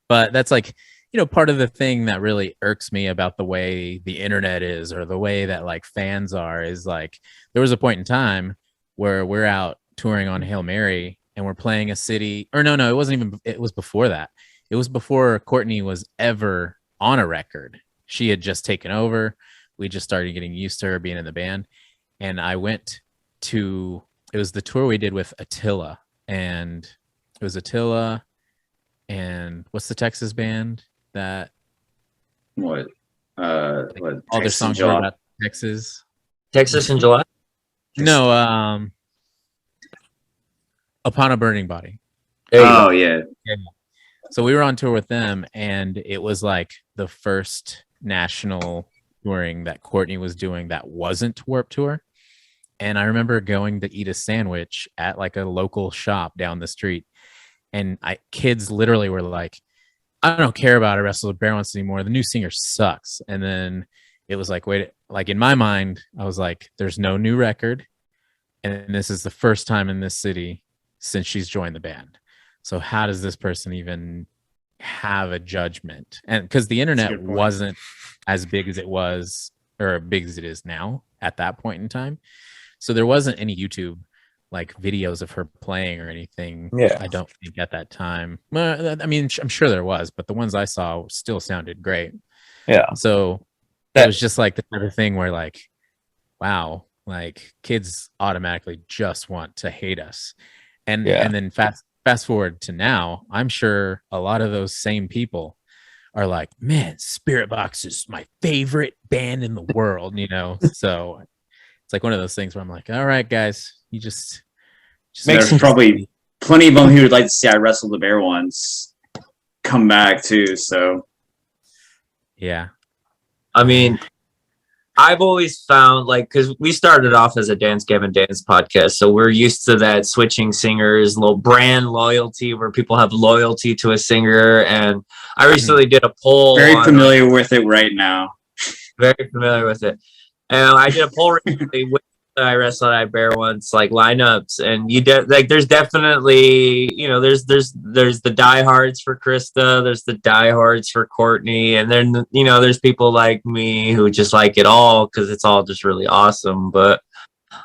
Speaker 1: But that's like, you know, part of the thing that really irks me about the way the internet is, or the way that like fans are, is like there was a point in time where we're out touring on Hail Mary and we're playing a city, or no, it wasn't even, it was before that. It was before Courtney was ever on a record. She had just taken over. We just started getting used to her being in the band. And I went to, it was the tour we did with Attila, and it was Attila and what's the Texas band that
Speaker 2: what
Speaker 1: all their
Speaker 2: Texas
Speaker 1: songs
Speaker 2: July?
Speaker 1: were about Texas?
Speaker 3: Texas in July.
Speaker 1: No, Upon a Burning Body.
Speaker 2: Oh yeah.
Speaker 1: So we were on tour with them, and it was like the first national touring that Courtney was doing that wasn't Warped Tour. And I remember going to eat a sandwich at like a local shop down the street, and kids literally were like, I don't care about Iwrestledabearonce anymore. The new singer sucks. And then it was like, wait, like in my mind, I was like, there's no new record, and this is the first time in this city since she's joined the band. So how does this person even have a judgment? And because the internet wasn't as big as it was, or big as it is now at that point in time. So there wasn't any YouTube like videos of her playing or anything.
Speaker 3: Yeah.
Speaker 1: I don't think at that time. Well, I mean, I'm sure there was, but the ones I saw still sounded great.
Speaker 3: Yeah.
Speaker 1: So it was just like the type of thing where like, wow, like kids automatically just want to hate us. And then fast forward to now, I'm sure a lot of those same people are like, man, Spiritbox is my favorite band in the world, you know? So it's like one of those things where I'm like, all right, guys, you just
Speaker 2: There's probably plenty of them who would like to see I Wrestled the Bear once come back too. So
Speaker 1: yeah.
Speaker 3: I mean, I've always found, like, because we started off as a Dance Gavin Dance podcast, so we're used to that switching singers, little brand loyalty where people have loyalty to a singer. And I recently did a poll.
Speaker 2: Very familiar with it right now.
Speaker 3: Very familiar with it. And I did a poll recently with Iwrestledabearonce like lineups, and there's definitely, you know, there's the diehards for Krista, there's the diehards for Courtney, and then, you know, there's people like me who just like it all because it's all just really awesome. But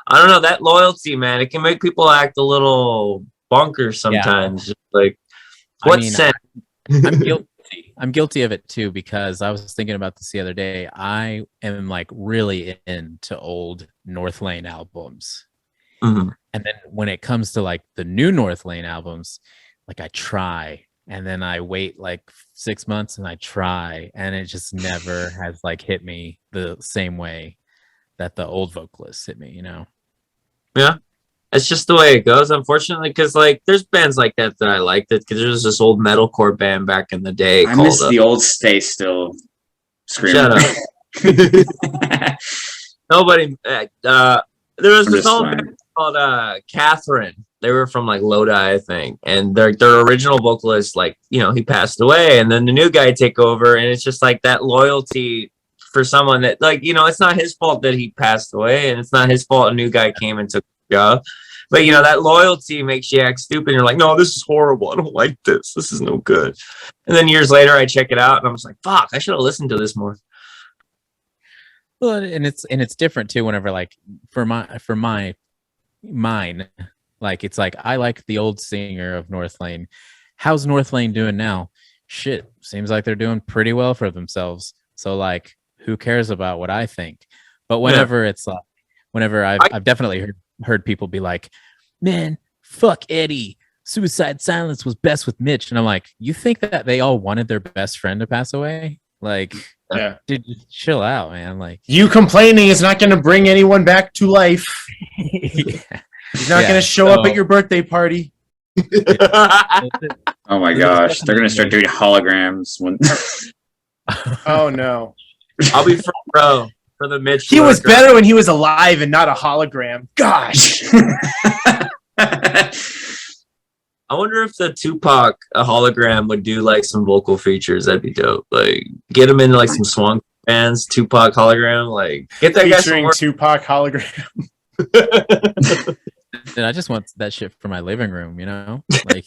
Speaker 3: I don't know, that loyalty, man, it can make people act a little bonkers sometimes. Just like, what sense?
Speaker 1: I'm guilty. I'm guilty of it too, because I was thinking about this the other day. I am like really into old North Lane albums.
Speaker 3: Mm-hmm.
Speaker 1: And then when it comes to like the new North Lane albums, like I try, and then I wait like 6 months and I try, and it just never has like hit me the same way that the old vocalists hit me, you know?
Speaker 3: Yeah. That's just the way it goes, unfortunately, because like there's bands like that I like that because there's this old metalcore band back in the day
Speaker 2: I
Speaker 3: called
Speaker 2: miss the old Stay Still screaming.
Speaker 3: Shut up. Nobody there was
Speaker 2: I'm
Speaker 3: this
Speaker 2: just
Speaker 3: old
Speaker 2: playing.
Speaker 3: band called Catherine. They were from like Lodi, I think. And their original vocalist, like, you know, he passed away and then the new guy take over, and it's just like that loyalty for someone that, like, you know, it's not his fault that he passed away, and it's not his fault a new guy came and took the job. But you know, that loyalty makes you act stupid. You're like, no, this is horrible. I don't like this. This is no good. And then years later I check it out and I'm just like, fuck, I should have listened to this more.
Speaker 1: Well, and it's different too. Whenever like for mine, like it's like I like the old singer of North Lane. How's North Lane doing now? Shit, seems like they're doing pretty well for themselves. So like, who cares about what I think? But whenever it's like, whenever I've definitely heard people be like, man, fuck Eddie. Suicide Silence was best with Mitch. And I'm like, you think that they all wanted their best friend to pass away? Like,
Speaker 4: Yeah.
Speaker 1: dude, just chill out, man. Like,
Speaker 4: You complaining is not going to bring anyone back to life.
Speaker 1: yeah.
Speaker 4: He's not going to show up at your birthday party.
Speaker 2: Oh my gosh, they're gonna start doing holograms when.
Speaker 4: Oh no.
Speaker 3: I'll be front row for the Mitch.
Speaker 4: He was better when he was alive and not a hologram. Gosh.
Speaker 3: I wonder if the Tupac a hologram would do like some vocal features. That'd be dope. Like get him into like some swung bands, Tupac hologram. Like get that guy some
Speaker 4: Featuring
Speaker 3: work.
Speaker 4: Tupac hologram.
Speaker 1: And I just want that shit for my living room, you know? Like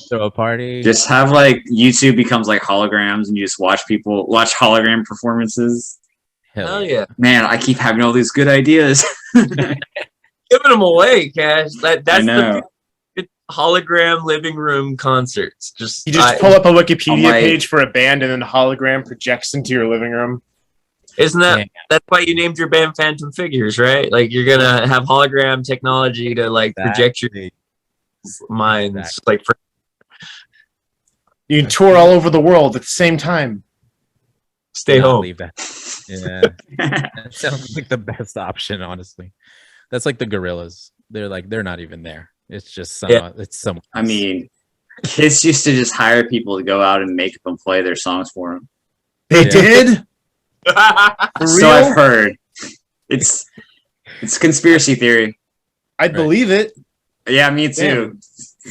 Speaker 1: throw a party.
Speaker 2: Just have like YouTube becomes like holograms, and you just watch hologram performances.
Speaker 3: Hell yeah.
Speaker 2: Man, I keep having all these good ideas.
Speaker 3: Giving them away, Cash. That's
Speaker 2: I know.
Speaker 3: the hologram living room concerts.
Speaker 4: You just pull up a Wikipedia page for a band and then the hologram projects into your living room.
Speaker 3: Isn't that's why you named your band Fantom Figures, right? Like you're gonna have hologram technology to like project your minds. Like
Speaker 4: You can tour all over the world at the same time.
Speaker 3: Stay home.
Speaker 1: Leave that. Yeah. That sounds like the best option, honestly. That's like the Gorillas. They're not even there. It's just it's someone else.
Speaker 2: I mean, Kiss used to just hire people to go out and make them play their songs for them.
Speaker 4: They did?
Speaker 2: So I've heard. It's conspiracy theory.
Speaker 4: I'd believe it.
Speaker 2: Yeah, me too.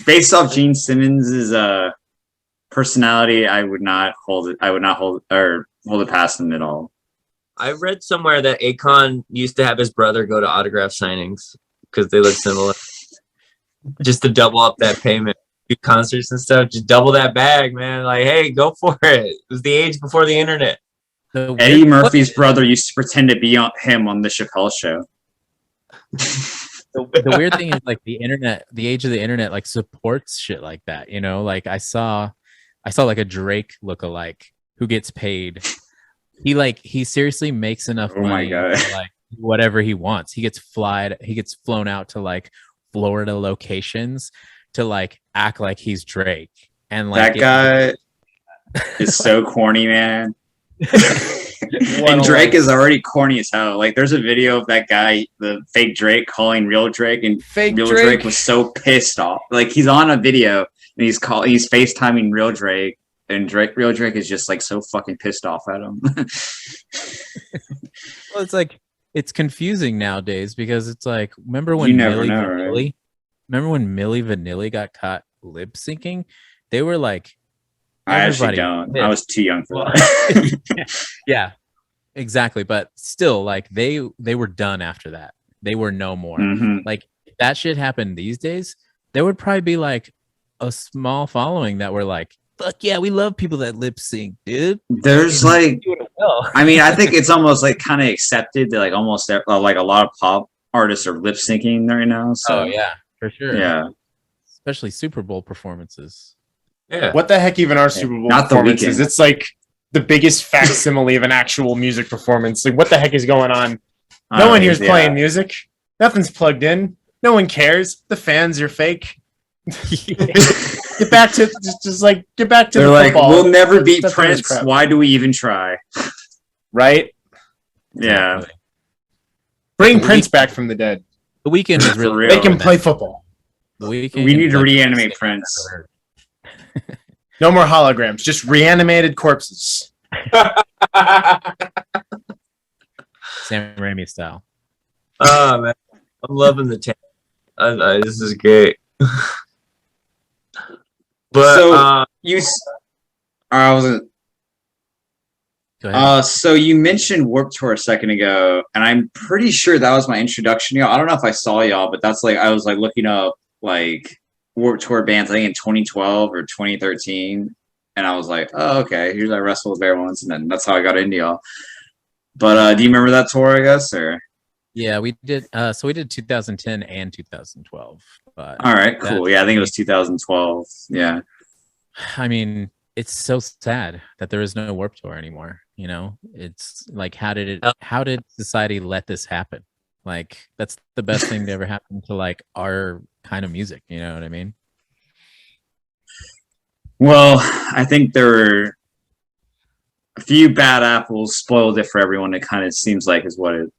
Speaker 2: Based off Gene Simmons's personality, I would not hold it past him at all.
Speaker 3: I read somewhere that Akon used to have his brother go to autograph signings because they look similar. Just to double up that payment. Do concerts and stuff, just double that bag, man. Like, hey, go for it. It was the age before the internet.
Speaker 2: Eddie Murphy's brother used to pretend to be him on the Chappelle Show.
Speaker 1: The weird thing is like the age of the internet like supports shit like that, you know? Like I saw like a Drake lookalike who gets paid. He seriously makes enough money to like whatever he wants. He gets flown out to like Florida locations to like act like he's Drake. And like
Speaker 2: that guy is so corny, man. And Drake is already corny as hell. Like there's a video of that guy, the fake Drake, calling real Drake, and real Drake was so pissed off. Like he's on a video and he's FaceTiming real Drake, and real Drake is just like so fucking pissed off at him.
Speaker 1: Well, it's like it's confusing nowadays because it's like remember when Milli Vanilli got caught lip syncing? They were like,
Speaker 2: I actually don't. I was too young for that.
Speaker 1: Yeah, exactly. But still, like they were done after that. They were no more.
Speaker 2: Mm-hmm.
Speaker 1: Like if that shit happened these days, there would probably be like a small following that were like, fuck yeah, we love people that lip sync, dude.
Speaker 2: There's like, I mean, I think it's almost like kind of accepted that like almost like a lot of pop artists are lip syncing right now. So
Speaker 1: oh yeah, for sure.
Speaker 2: Yeah,
Speaker 1: especially Super Bowl performances.
Speaker 3: Yeah.
Speaker 4: What the heck even are Super Bowl performances? It's like the biggest facsimile of an actual music performance. Like what the heck is going on? No one here's playing music. Nothing's plugged in. No one cares. The fans are fake. Get back to get back to
Speaker 2: They're
Speaker 4: the
Speaker 2: like,
Speaker 4: football.
Speaker 2: We'll never beat Prince. Why do we even try?
Speaker 4: Right?
Speaker 2: Yeah.
Speaker 4: Bring Prince back from the dead.
Speaker 1: The Weeknd was really
Speaker 2: real.
Speaker 4: Make him play football.
Speaker 1: The Weeknd.
Speaker 2: We need to reanimate Prince.
Speaker 4: No more holograms, just reanimated corpses.
Speaker 1: Sam Raimi style.
Speaker 3: Oh man, I'm loving the tank. This is great. But
Speaker 2: So
Speaker 3: I
Speaker 2: wasn't.
Speaker 1: Go ahead.
Speaker 2: So you mentioned Warped Tour a second ago, and I'm pretty sure that was my introduction to y'all. I don't know if I saw y'all, but that's like I was like looking up like Warped Tour bands, I think in 2012 or 2013, and I was like, oh okay, here's I wrestled the bear once, and then that's how I got into y'all. But do you remember that tour? I guess or
Speaker 1: Yeah, we did. So we did 2010 and 2012. But
Speaker 2: all right, cool. Yeah, I think it was 2012. Yeah.
Speaker 1: I mean, it's so sad that there is no Warped Tour anymore. You know, it's like, how did society let this happen? Like, that's the best thing to ever happen to like our kind of music. You know what I mean?
Speaker 2: Well, I think there were a few bad apples spoiled it for everyone. It kind of seems like is what it.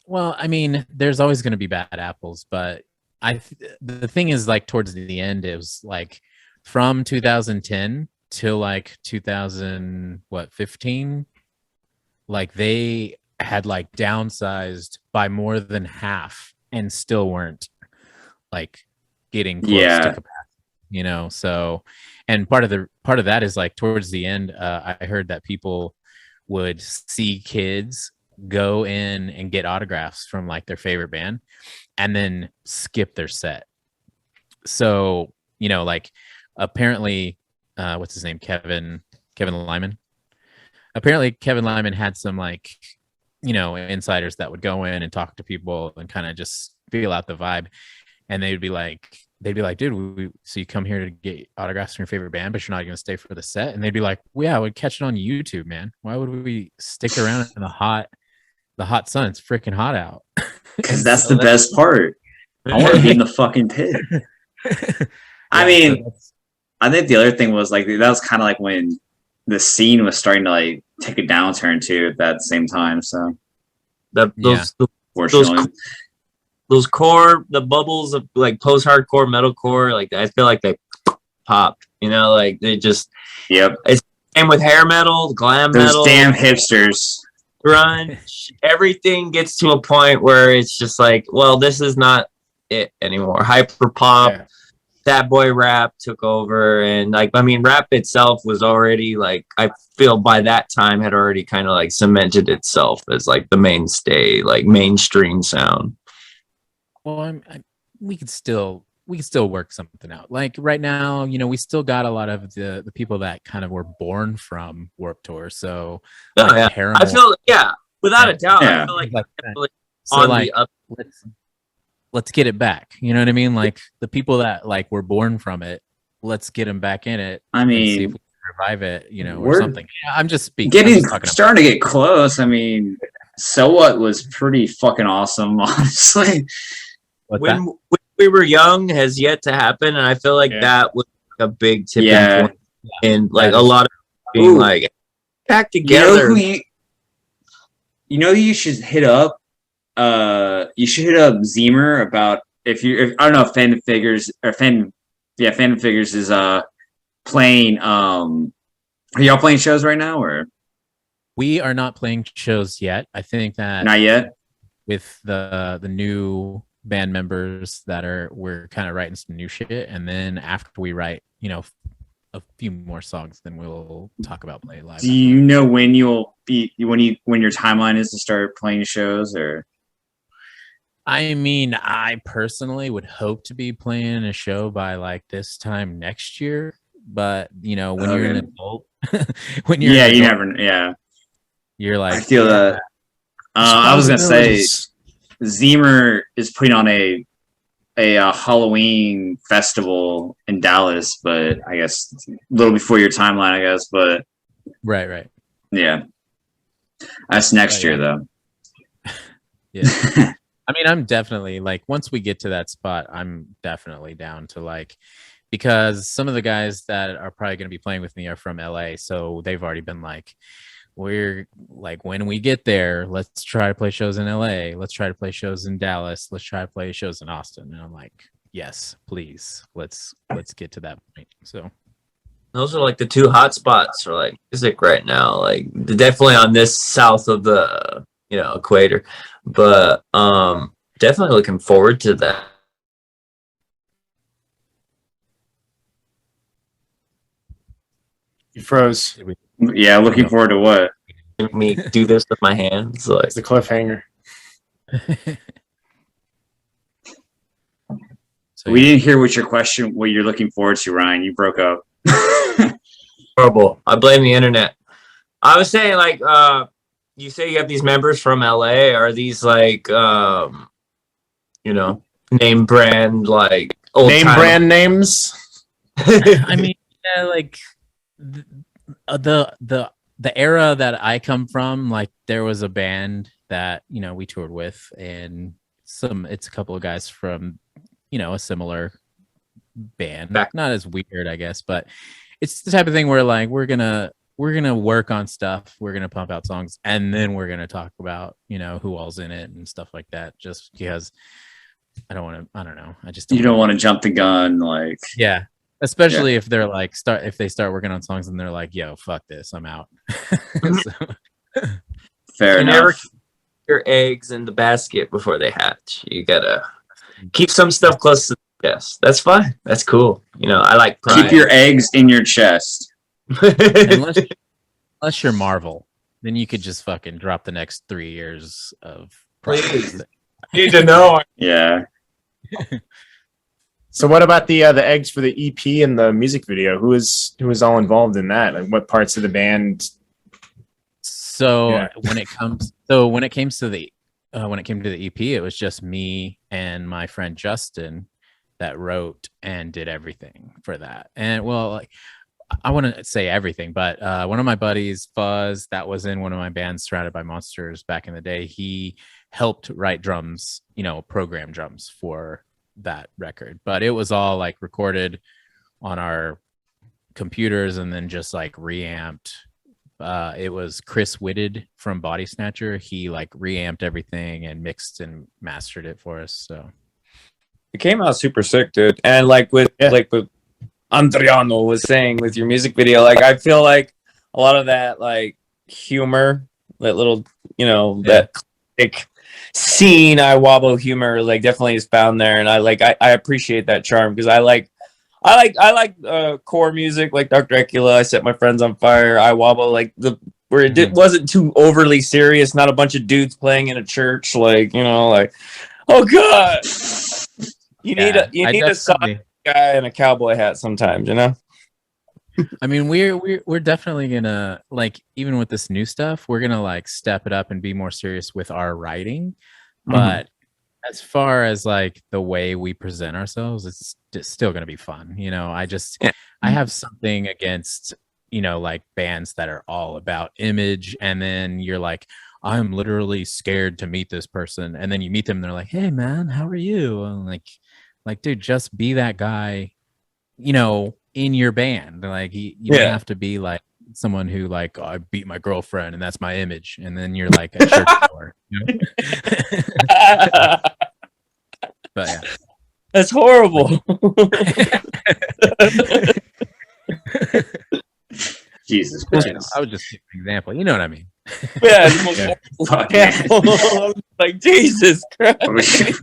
Speaker 1: Well, I mean, there's always going to be bad apples, but the thing is, like, towards the end, it was like from 2010 till like 2015, like they had like downsized by more than half and still weren't like getting close to capacity, you know. So, and part of that is like towards the end, I heard that people would see kids go in and get autographs from like their favorite band and then skip their set. So, you know, like apparently what's his name, Kevin Lyman, apparently Kevin Lyman had some like, you know, insiders that would go in and talk to people and kind of just feel out the vibe, and they'd be like, dude, so you come here to get autographs from your favorite band, but you're not going to stay for the set? And they'd be like, well, yeah, I would catch it on YouTube, man. Why would we stick around in the hot sun? It's freaking hot out.
Speaker 2: Because that's the best part. I want to be in the fucking pit. I mean, I think the other thing was like that was kind of like when the scene was starting to like take a downturn too at that same time. So
Speaker 3: those core, the bubbles of like post-hardcore metalcore, like I feel like they popped. You know, like they just It's same with hair metal, glam metal.
Speaker 2: Those damn hipsters.
Speaker 3: Grunge, everything gets to a point where it's just like, well, this is not it anymore. Hyper pop, that boy rap took over, and like, I mean, rap itself was already like, I feel by that time had already kind of like cemented itself as like the mainstay, like mainstream sound.
Speaker 1: Well, we could still work something out. Like right now, you know, we still got a lot of the people that kind of were born from Warped Tour. So
Speaker 3: I feel without a doubt. I feel like
Speaker 1: let's get it back. You know what I mean? Like the people that like were born from it, let's get them back in it.
Speaker 2: I mean,
Speaker 1: see if we can revive it, you know, or something. Yeah, I'm just speaking.
Speaker 2: Starting to get close. I mean, So What was pretty fucking awesome, honestly.
Speaker 3: When we were young has yet to happen, and I feel like that was a big tipping point in like a lot of being like back together.
Speaker 2: You know who you should hit up? You should hit up Zemer about if I don't know if Fantom Figures is playing. Are y'all playing shows right now, or
Speaker 1: we are not playing shows yet? I think that
Speaker 2: not yet.
Speaker 1: With the new band members we're kind of writing some new shit, and then after we write, you know, a few more songs, then we'll talk about playing live.
Speaker 2: Do you know when you'll be when your timeline is to start playing shows, or?
Speaker 1: I mean, I personally would hope to be playing a show by like this time next year, but you know, when you're an adult, you're like,
Speaker 2: I feel that. I was gonna say, Zemer is putting on a Halloween festival in Dallas, but I guess a little before your timeline, I guess, but
Speaker 1: right,
Speaker 2: yeah, that's next year though.
Speaker 1: Yeah. I mean, I'm definitely like, once we get to that spot, I'm definitely down to like, because some of the guys that are probably going to be playing with me are from LA. So they've already been like we're like, when we get there, let's try to play shows in LA. Let's try to play shows in Dallas. Let's try to play shows in Austin. And I'm like, yes, please. Let's get to that point. So
Speaker 3: those are like the two hot spots for like music right now. Like definitely on this south of the equator. But definitely looking forward to that.
Speaker 4: You froze.
Speaker 2: Yeah, looking forward to what?
Speaker 3: Me do this with my hands. Like
Speaker 4: it's the cliffhanger.
Speaker 2: So we didn't hear what you're looking forward to, Ryan. You broke up.
Speaker 3: Horrible. I blame the internet. I was saying, like, you say you have these members from LA. Are these like, name brand, like old
Speaker 4: name brand names?
Speaker 1: I mean, yeah, like the era that I come from, like there was a band that we toured with, and it's a couple of guys from a similar band. Not as weird, I guess, but it's the type of thing where like we're gonna work on stuff, we're gonna pump out songs, and then we're gonna talk about who all's in it and stuff like that. Just because I don't know. I just
Speaker 2: don't want to jump the gun, like
Speaker 1: especially if they're like if they start working on songs and they're like, yo, fuck this, I'm out.
Speaker 2: Fair enough.
Speaker 3: Never keep your eggs in the basket before they hatch. You gotta keep some stuff close to the chest. That's fine. That's cool. I like pride.
Speaker 2: Keep your eggs in your chest.
Speaker 1: Unless you're Marvel, then you could just fucking drop the next 3 years of
Speaker 3: please. Need to know.
Speaker 2: Yeah.
Speaker 4: So what about the eggs for the EP and the music video? Who is all involved in that? Like what parts of the band?
Speaker 1: So when it came to the EP, it was just me and my friend Justin that wrote and did everything for that. And well, like I wouldn't say everything, but one of my buddies, Fuzz, that was in one of my bands, Surrounded by Monsters, back in the day, he helped write drums, program drums for that record. But it was all like recorded on our computers and then just like reamped. It was Chris Whitted from Body Snatcher. He like reamped everything and mixed and mastered it for us. So
Speaker 3: it came out super sick, dude. And like with Andriano was saying with your music video, like I feel like a lot of that like humor, that little that like scene Iwabo humor like definitely is found there, and I appreciate that charm because I like core music like Dr. Ekula, I Set My Friends on Fire, Iwabo, like where it wasn't too overly serious, not a bunch of dudes playing in a church, like like oh god, you need a soft guy in a cowboy hat sometimes,
Speaker 1: I mean, we're definitely gonna, like, even with this new stuff, we're gonna like step it up and be more serious with our writing. But as far as like the way we present ourselves, it's just still gonna be fun. I have something against like bands that are all about image, and then you're like, I'm literally scared to meet this person, and then you meet them and they're like, hey man, how are you? And like dude, just be that guy, in your band. Like you don't have to be like someone who like, oh, I beat my girlfriend and that's my image, and then you're like a church goer, But yeah,
Speaker 3: that's horrible.
Speaker 2: Jesus Christ.
Speaker 1: I would just give an example, you know what I mean?
Speaker 3: Yeah, like Jesus Christ.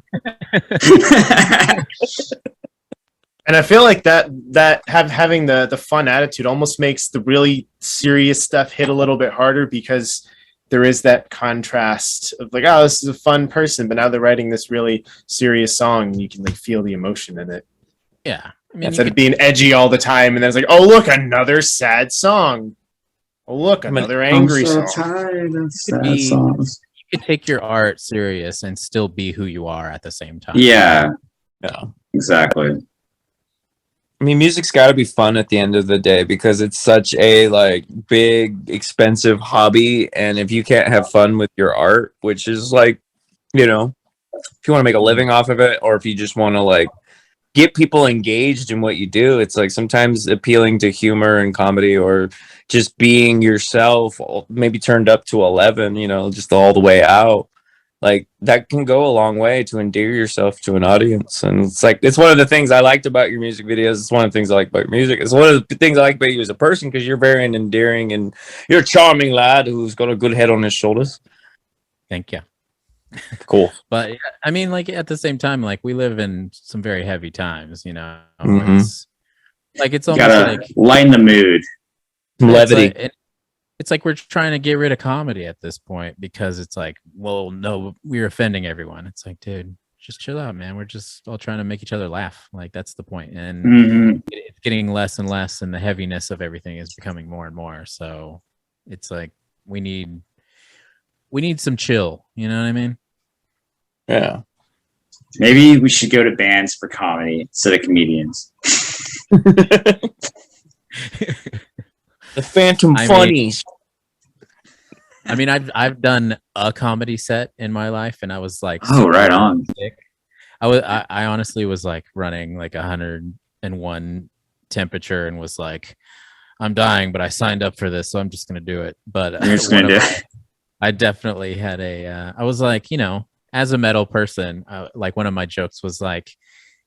Speaker 4: And I feel like that having the fun attitude almost makes the really serious stuff hit a little bit harder, because there is that contrast of like, oh, this is a fun person, but now they're writing this really serious song, and you can like feel the emotion in it.
Speaker 1: Yeah. I mean,
Speaker 4: instead of being edgy all the time, and then it's like, oh look, another sad song. Oh look, another angry song.
Speaker 2: Tired of sad
Speaker 1: songs. You could take your art serious and still be who you are at the same time.
Speaker 2: Yeah. Exactly.
Speaker 3: I mean, music's got to be fun at the end of the day, because it's such a like big, expensive hobby. And if you can't have fun with your art, which is like, if you want to make a living off of it, or if you just want to like get people engaged in what you do. It's like sometimes appealing to humor and comedy, or just being yourself, maybe turned up to 11, you know, just all the way out. Like that can go a long way to endear yourself to an audience. And it's like, it's one of the things I liked about your music videos. It's one of the things I like about your music. It's one of the things I like about you as a person, because you're very endearing and you're a charming lad who's got a good head on his shoulders.
Speaker 1: Thank you.
Speaker 3: Cool.
Speaker 1: But I mean, like at the same time, like we live in some very heavy times, you know.
Speaker 3: Mm-hmm.
Speaker 1: It's
Speaker 2: You
Speaker 1: almost
Speaker 2: gotta
Speaker 1: like
Speaker 2: lighten the mood.
Speaker 3: Levity.
Speaker 1: It's like we're trying to get rid of comedy at this point, because it's like, well, no, we're offending everyone. It's like, dude, just chill out, man. We're just all trying to make each other laugh. Like that's the point. And it's getting less and less, and the heaviness of everything is becoming more and more. So it's like we need some chill. You know what I mean?
Speaker 3: Yeah.
Speaker 2: Maybe we should go to bands for comedy instead of comedians.
Speaker 3: The Fantom Funnies.
Speaker 1: I mean, I've done a comedy set in my life, and I was like,
Speaker 2: oh, right on.
Speaker 1: Sick. I honestly was like running like 101 temperature, and was like, I'm dying, but I signed up for this, so I'm just gonna do it. But
Speaker 2: You're just gonna do it.
Speaker 1: I definitely had I was like, you know, as a metal person, like one of my jokes was like,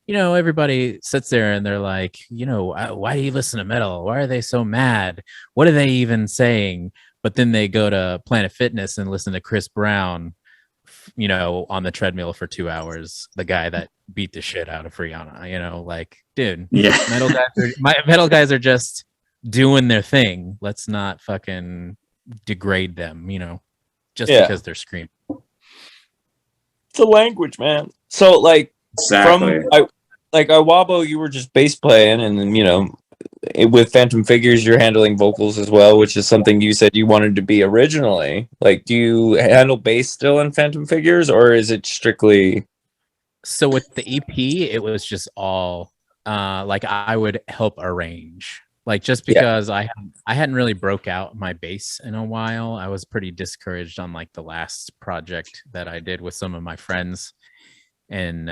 Speaker 1: you know, everybody sits there and they're like, you know, why do you listen to metal? Why are they so mad? What are they even saying? But then they go to Planet Fitness and listen to Chris Brown, you know, on the treadmill for 2 hours, the guy that beat the shit out of Rihanna, you know, like, dude,
Speaker 2: yeah.
Speaker 1: metal guys are just doing their thing. Let's not fucking degrade them, you know, just because they're screaming.
Speaker 3: It's a language, man. So like,
Speaker 2: exactly.
Speaker 3: Like Iwabo, you were just bass playing, and then, you know, with Fantom Figures, you're handling vocals as well, which is something you said you wanted to be originally. Like, do you handle bass still in Fantom Figures, or is it strictly?
Speaker 1: So with the EP, it was just all like I would help arrange, like just because I hadn't really broke out my bass in a while. I was pretty discouraged on like the last project that I did with some of my friends. And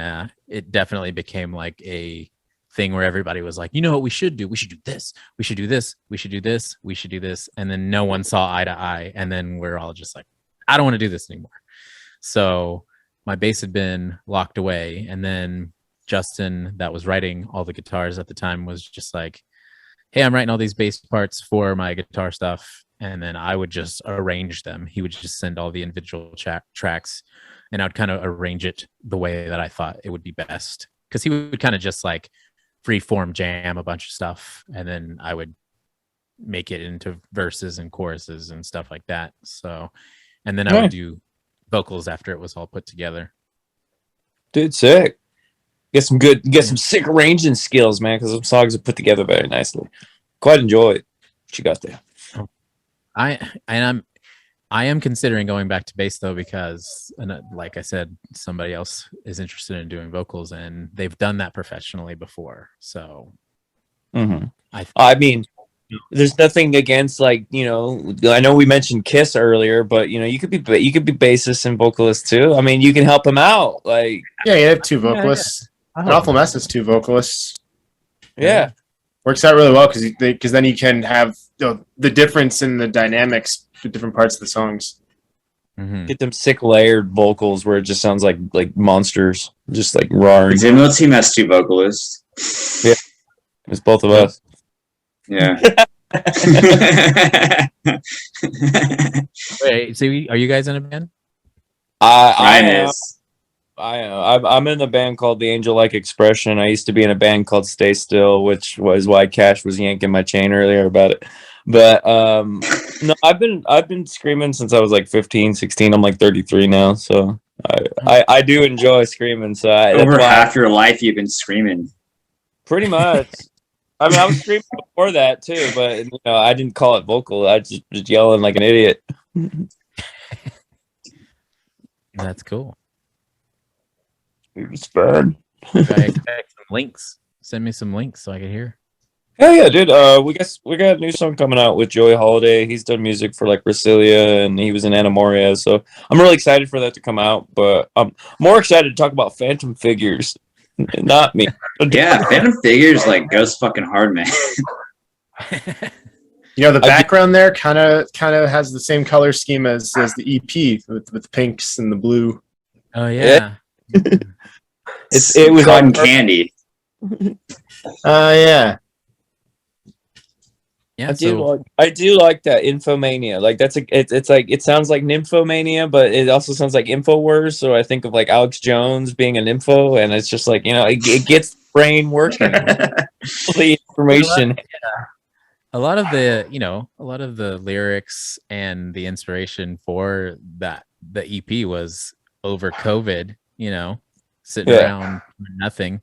Speaker 1: it definitely became like a thing where everybody was like, you know what we should do? We should do this. We should do this. We should do this. We should do this. And then no one saw eye to eye. And then we're all just like, I don't want to do this anymore. So my bass had been locked away. And then Justin, that was writing all the guitars at the time, was just like, hey, I'm writing all these bass parts for my guitar stuff. And then I would just arrange them. He would just send all the individual tracks, and I'd kind of arrange it the way that I thought it would be best. Because he would kind of just like free-form jam a bunch of stuff, and then I would make it into verses and choruses and stuff like that. So, and then I would do vocals after it was all put together.
Speaker 3: Dude, sick. Get some sick arranging skills, man, because some songs are put together very nicely. Quite enjoy it. What you got there?
Speaker 1: I am considering going back to bass though, because, like I said, somebody else is interested in doing vocals, and they've done that professionally before. So,
Speaker 3: I mean, there's nothing against, like, you know, I know we mentioned Kiss earlier, but you know, you could be bassist and vocalist too. I mean, you can help them out. Like,
Speaker 4: yeah, you have two vocalists. An Awful Mess is two vocalists.
Speaker 3: Yeah.
Speaker 4: Works out really well because then you can have, you know, the difference in the dynamics for different parts of the songs.
Speaker 3: Get them sick layered vocals where it just sounds like monsters, just like roaring.
Speaker 2: The demo team has two vocalists.
Speaker 3: Yeah, it's both of us.
Speaker 2: Yeah.
Speaker 1: Wait, so are you guys in a band?
Speaker 3: I'm in a band called The Angel Like Expression. I used to be in a band called Stay Still, which was why Cash was yanking my chain earlier about it. But no, I've been screaming since I was like 15, 16. I'm like 33 now, so I do enjoy screaming. So
Speaker 2: over half your life you've been screaming.
Speaker 3: Pretty much. I mean, I was screaming before that too, but you know, I didn't call it vocal. I just was yelling like an idiot.
Speaker 1: That's cool.
Speaker 3: It was fun.
Speaker 1: I expect some links. Send me some links so I can hear.
Speaker 3: Hell yeah, dude. We got a new song coming out with Joey Holiday. He's done music for like Brasilia, and he was in Anamoria. So I'm really excited for that to come out. But I'm more excited to talk about Fantom Figures. Not me.
Speaker 2: Yeah, Fantom Figures like goes fucking hard, man.
Speaker 4: You know, the background there kind of has the same color scheme as the EP with the pinks and the blue.
Speaker 1: Oh yeah.
Speaker 2: It was cotton candy.
Speaker 4: Yeah.
Speaker 1: Yeah,
Speaker 3: I do like that Infomania. Like it's like it sounds like Nymphomania, but it also sounds like Infowars. So I think of like Alex Jones being an info, and it's just like, you know, it gets the brain working. The information.
Speaker 1: A lot of the lyrics and the inspiration for the EP was over COVID, you know, sitting around doing nothing.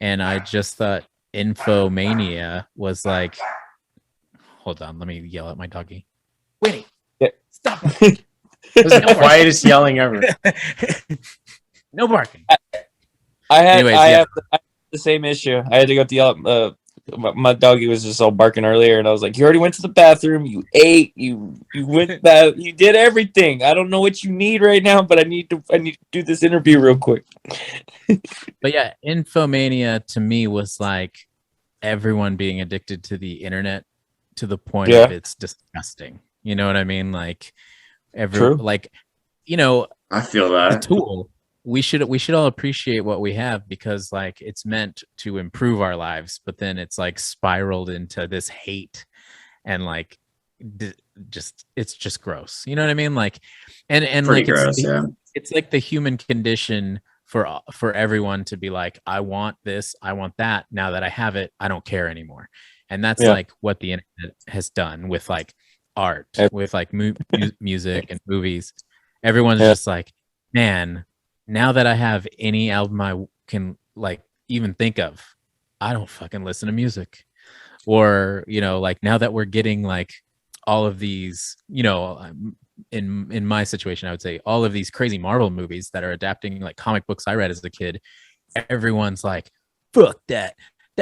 Speaker 1: And I just thought Infomania was like, hold on, let me yell at my doggy. Winnie, stop.
Speaker 4: It was the quietest yelling ever.
Speaker 1: No barking.
Speaker 3: I have the same issue. I had to go to yell. My doggy was just all barking earlier, and I was like, "You already went to the bathroom. You ate. You went that. You did everything. I don't know what you need right now, but I need to do this interview real quick."
Speaker 1: But yeah, Infomania to me was like everyone being addicted to the internet to the point of it's disgusting. You know what I mean? Like like, you know,
Speaker 2: I feel that
Speaker 1: a tool. We should all appreciate what we have because like it's meant to improve our lives, but then it's like spiraled into this hate and like it's just gross. You know what I mean? Like and
Speaker 2: pretty
Speaker 1: like
Speaker 2: gross,
Speaker 1: it's like the human condition for everyone to be like, I want this, I want that. Now that I have it, I don't care anymore. And that's like what the internet has done with like art, with like music and movies. Everyone's just like, man, now that I have any album I can like even think of, I don't fucking listen to music. Or, you know, like now that we're getting like all of these, you know, in my situation, I would say all of these crazy Marvel movies that are adapting like comic books I read as a kid, everyone's like, fuck that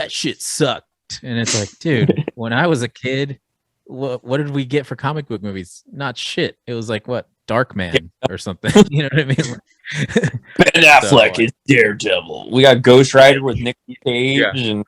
Speaker 1: shit sucked. And it's like, dude, when I was a kid, what did we get for comic book movies? Not shit. It was like what? Darkman or something. You know what I mean?
Speaker 3: Ben Affleck is Daredevil. We got Ghost Rider with Nick Cage and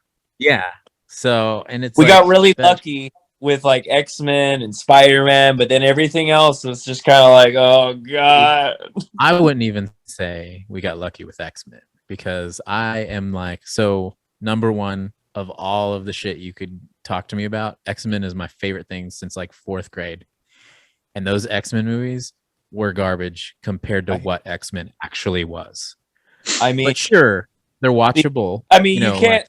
Speaker 1: so and it's
Speaker 3: we got really lucky with like X-Men and Spider-Man, but then everything else was just kind of like, oh god.
Speaker 1: I wouldn't even say we got lucky with X-Men because I am like, so number one of all of the shit you could talk to me about, X-Men is my favorite thing since like 4th grade. And those X-Men movies were garbage compared to what X-Men actually was.
Speaker 3: I mean,
Speaker 1: but sure, they're watchable.
Speaker 3: I mean, you can't.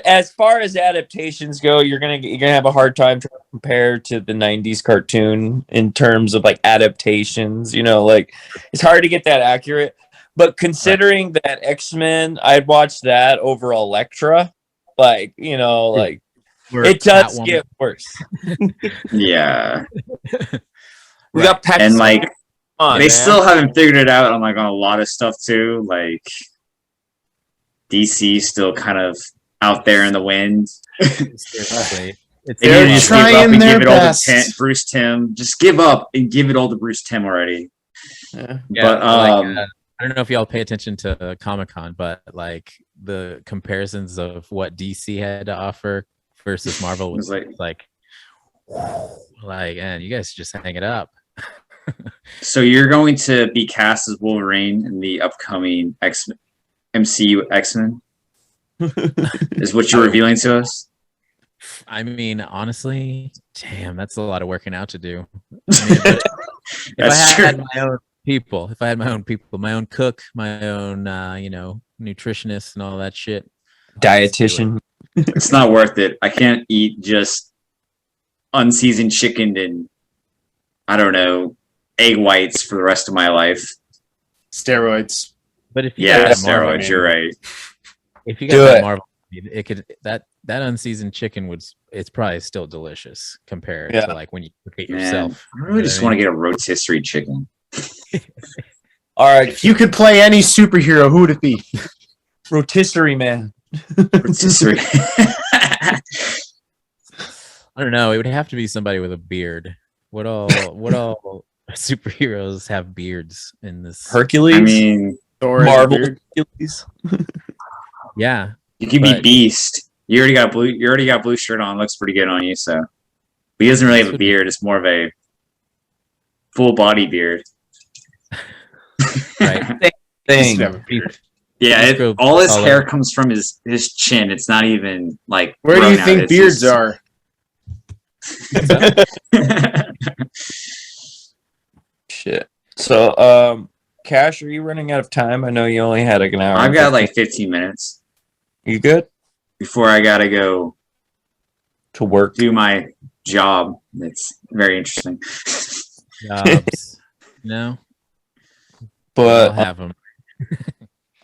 Speaker 3: As far as adaptations go, you're gonna have a hard time to compare to the '90s cartoon in terms of like adaptations. You know, like it's hard to get that accurate. But considering that X-Men, I'd watch that over Elektra. Like, you know, like it does get worse.
Speaker 2: Yeah.
Speaker 3: We got Pet
Speaker 2: and like they still haven't figured it out on like on a lot of stuff too. Like DC still kind of out there in the wind.
Speaker 4: They're just trying their best.
Speaker 2: Bruce Timm, just give up and give it all to Bruce Timm already.
Speaker 1: Yeah, but I don't know if y'all pay attention to Comic-Con, but like the comparisons of what DC had to offer versus Marvel was like, man, you guys just hang it up.
Speaker 2: So you're going to be cast as Wolverine in the upcoming MCU X-Men? Is what you're revealing to us?
Speaker 1: I mean, honestly, damn, that's a lot of working out to do. I mean, if I had my own people, my own cook, my own, nutritionist and all that shit.
Speaker 3: Dietitian.
Speaker 2: It's not worth it. I can't eat just unseasoned chicken and, I don't know, egg whites for the rest of my life.
Speaker 4: Steroids.
Speaker 1: But if you
Speaker 2: steroids, you're right.
Speaker 1: If you got that Marvel, it could that unseasoned chicken it's probably still delicious compared to like when you cook it yourself.
Speaker 2: I really just want to get a rotisserie chicken.
Speaker 3: All right,
Speaker 4: if you could play any superhero, who would it be?
Speaker 3: Rotisserie man.
Speaker 2: Rotisserie.
Speaker 1: I don't know. It would have to be somebody with a beard. What all superheroes have beards in this?
Speaker 3: Hercules.
Speaker 2: I mean,
Speaker 3: Marvel Hercules.
Speaker 1: Yeah.
Speaker 2: You can be Beast. You already got blue. You already got blue shirt on. Looks pretty good on you. So, but he doesn't really have a beard. It's more of a full body beard.
Speaker 1: Right.
Speaker 3: Thing.
Speaker 2: Yeah, all his hair comes from his chin. It's not even like.
Speaker 4: Where do you think beards are?
Speaker 3: Shit. So, Cash, are you running out of time? I know you only had like an hour.
Speaker 2: I've got like 15 minutes.
Speaker 3: You good?
Speaker 2: Before I gotta go
Speaker 3: to work,
Speaker 2: do my job. That's very interesting.
Speaker 1: Jobs. No.
Speaker 3: But
Speaker 1: I'll have them.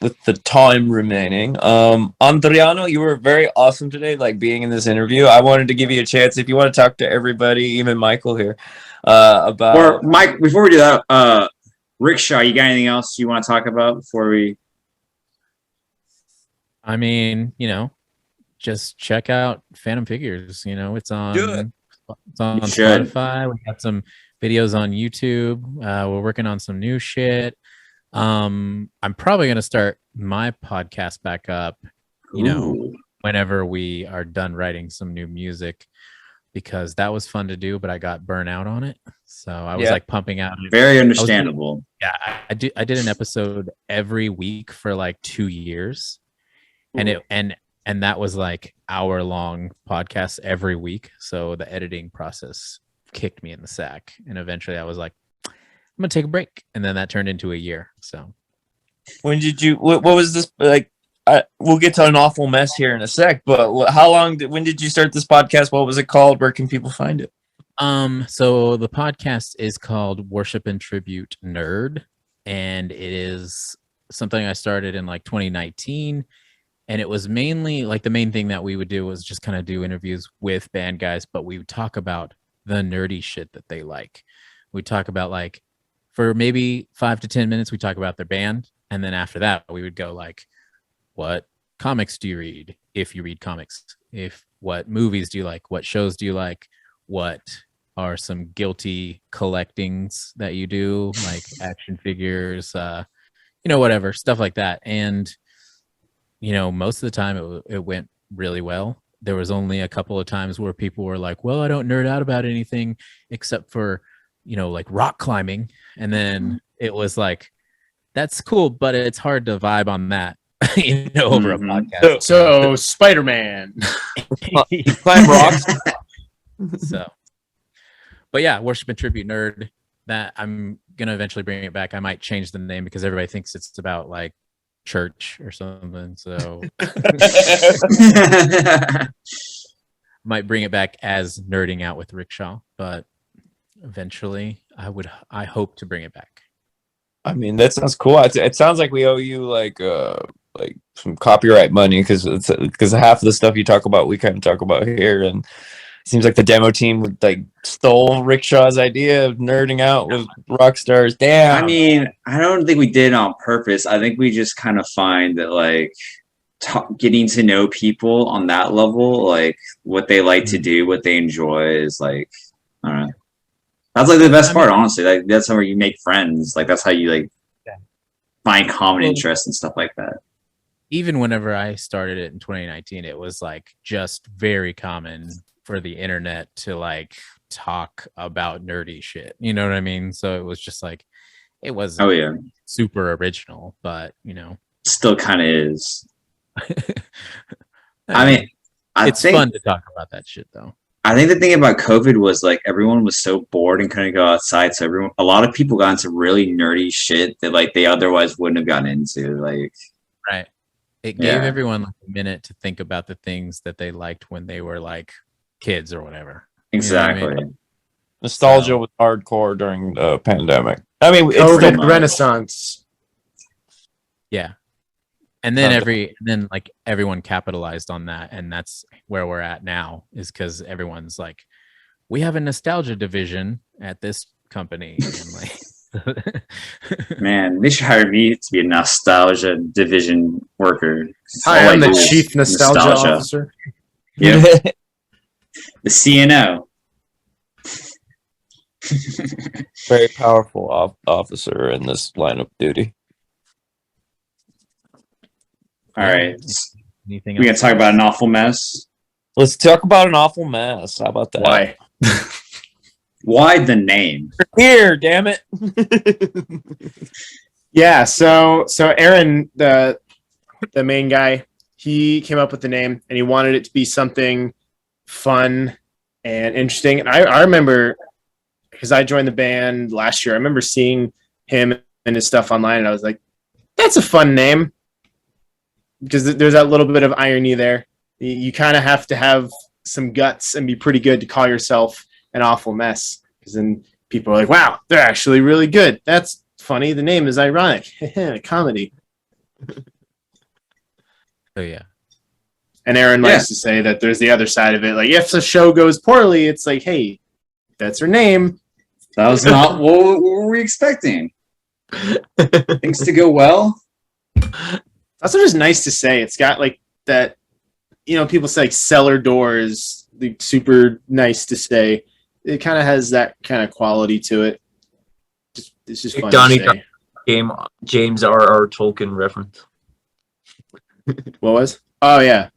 Speaker 3: With the time remaining, Andriano, you were very awesome today, like being in this interview. I wanted to give you a chance if you want to talk to everybody, even Michael here, about.
Speaker 2: Or Mike, before we do that, Rickshaw, you got anything else you want to talk about before we?
Speaker 1: I mean, just check out Fantom Figures. It's on Spotify. We got some videos on YouTube. We're working on some new shit. I'm probably going to start my podcast back up, whenever we are done writing some new music, because that was fun to do, but I got burnt out on it. So I was like pumping out.
Speaker 2: Very understandable.
Speaker 1: I did an episode every week for like 2 years.
Speaker 2: Ooh.
Speaker 1: And that was like hour-long podcasts every week. So the editing process kicked me in the sack. And eventually I was like, I'm going to take a break. And then that turned into a year. So
Speaker 3: when did you, what was this like? We'll get to An Awful Mess here in a sec, but when did you start this podcast? What was it called? Where can people find it?
Speaker 1: So the podcast is called Worship and Tribute Nerd. And it is something I started in like 2019. And it was mainly like the main thing that we would do was just kind of do interviews with band guys, but we would talk about the nerdy shit that they like. We talk about like, for maybe 5 to 10 minutes, we talk about their band. And then after that, we would go like, what comics do you read? If you read comics, what movies do you like? What shows do you like? What are some guilty collectings that you do? Like action figures, whatever, stuff like that. And, most of the time it went really well. There was only a couple of times where people were like, well, I don't nerd out about anything except for, like rock climbing. And then it was like, that's cool, but it's hard to vibe on that, over a podcast.
Speaker 4: So Spider-Man.
Speaker 3: Climb rocks.
Speaker 1: So, but yeah, Worship and Tribute Nerd, that I'm going to eventually bring it back. I might change the name because everybody thinks it's about like church or something. So might bring it back as Nerding Out with Rickshaw, but eventually I hope to bring it back.
Speaker 3: I mean, that sounds cool. It sounds like we owe you like some copyright money because half of the stuff you talk about we kind of talk about here, and it seems like the demo team would like stole Rickshaw's idea of nerding out with rock stars. Damn.
Speaker 2: I mean, I don't think we did it on purpose. I think we just kind of find that like getting to know people on that level, like what they like to do, what they enjoy, is like, I don't know. That's like the best part, honestly. Like that's how you make friends. Like that's how you like find common interests and stuff like that.
Speaker 1: Even whenever I started it in 2019, it was like just very common for the internet to like talk about nerdy shit. You know what I mean? So it was just like, it was super original, but
Speaker 2: still kind of is. I mean,
Speaker 1: it's fun to talk about that shit though.
Speaker 2: I think the thing about COVID was like everyone was so bored and couldn't go outside, so a lot of people got into really nerdy shit that like they otherwise wouldn't have gotten into. Like,
Speaker 1: right. It gave everyone like a minute to think about the things that they liked when they were like kids or whatever.
Speaker 2: Exactly.
Speaker 1: You know what I mean?
Speaker 3: Nostalgia was hardcore during the pandemic. I mean, it's
Speaker 4: COVID Renaissance.
Speaker 1: Yeah. And then like everyone capitalized on that, and that's where we're at now, is because everyone's like, we have a nostalgia division at this company. And like,
Speaker 2: man, they should hire me to be a nostalgia division worker.
Speaker 4: Hi, I'm the chief nostalgia officer.
Speaker 2: Yeah, the CNO.
Speaker 3: Very powerful officer in this line of duty.
Speaker 2: All right.
Speaker 1: Anything
Speaker 2: We
Speaker 1: else?
Speaker 2: can talk about an awful mess.
Speaker 3: Let's talk about an awful mess. How about that?
Speaker 4: Why?
Speaker 2: Why the name?
Speaker 3: Here, damn it.
Speaker 4: Yeah, so Aaron, the main guy, he came up with the name and he wanted it to be something fun and interesting. And I remember, because I joined the band last year, I remember seeing him and his stuff online, and I was like, that's a fun name. Because there's that little bit of irony there. You kind of have to have some guts and be pretty good to call yourself an awful mess. Because then people are like, wow, they're actually really good. That's funny. The name is ironic. Comedy.
Speaker 1: Oh yeah.
Speaker 4: And Aaron likes to say that there's the other side of it. Like, if the show goes poorly, it's like, hey, that's her name.
Speaker 2: That was not what were we expecting. Things to go well.
Speaker 4: Also just nice to say. It's got like that, people say like cellar doors, like super nice to say. It kind of has that kind of quality to it. It's just fun
Speaker 3: Donnie
Speaker 4: to say.
Speaker 3: James R.R. Tolkien reference.
Speaker 4: What was? Oh, yeah.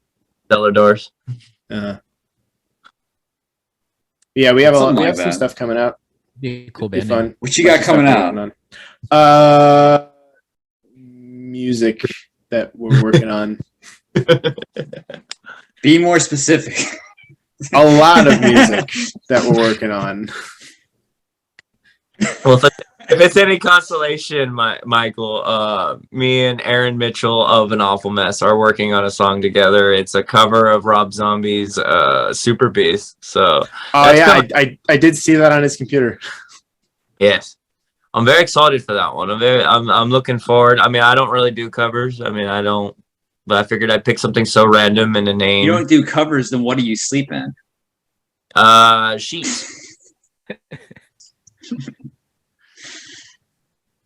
Speaker 3: Cellar doors.
Speaker 4: Yeah, we have some stuff coming out.
Speaker 1: Be a cool
Speaker 4: Be
Speaker 1: band.
Speaker 4: fun.
Speaker 2: What you got coming out?
Speaker 4: Music that we're working on.
Speaker 2: Be more specific.
Speaker 4: A lot of music that we're working on.
Speaker 3: Well, if it's any consolation, Michael, me and Aaron Mitchell of An Awful Mess are working on a song together. It's a cover of Rob Zombie's Super Beast. So,
Speaker 4: I did see that on his computer.
Speaker 3: Yes, I'm very excited for that one. I'm looking forward. I mean, I don't really do covers. I mean, I don't, but I figured I'd pick something so random in a name.
Speaker 2: You don't do covers, then what do you sleep in?
Speaker 3: Sheets.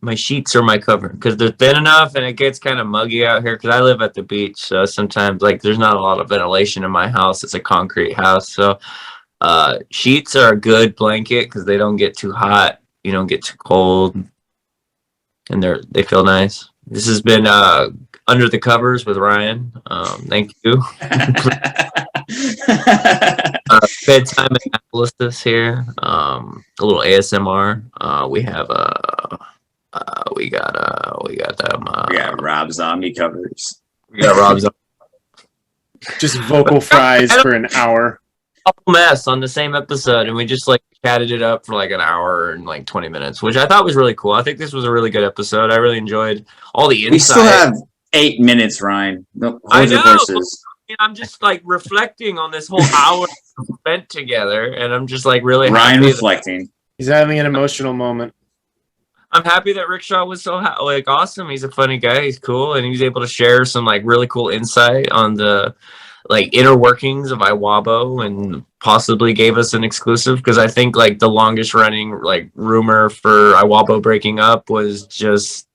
Speaker 3: My sheets are my cover because they're thin enough, and it gets kind of muggy out here because I live at the beach. So sometimes, like, there's not a lot of ventilation in my house. It's a concrete house, so sheets are a good blanket because they don't get too hot. You don't get too cold, and they feel nice. This has been Under the Covers with Ryan. Thank you. Bedtime analysis here. A little ASMR. We got
Speaker 2: Rob Zombie covers.
Speaker 3: We got Rob Zombie.
Speaker 4: Just vocal fries for an hour.
Speaker 3: Awful Mess on the same episode, and we just like chatted it up for like an hour and like 20 minutes, which I thought was really cool. I think this was a really good episode. I really enjoyed all the insight.
Speaker 2: We still have 8 minutes, Ryan.
Speaker 3: I know. I'm just like reflecting on this whole hour spent together, and I'm just like really
Speaker 2: Ryan reflecting.
Speaker 4: He's having an emotional moment.
Speaker 3: I'm happy that Rickshaw was so like awesome. He's a funny guy. He's cool, and he's able to share some like really cool insight on the like inner workings of Iwabo, and possibly gave us an exclusive because I think like the longest running like rumor for Iwabo breaking up was just,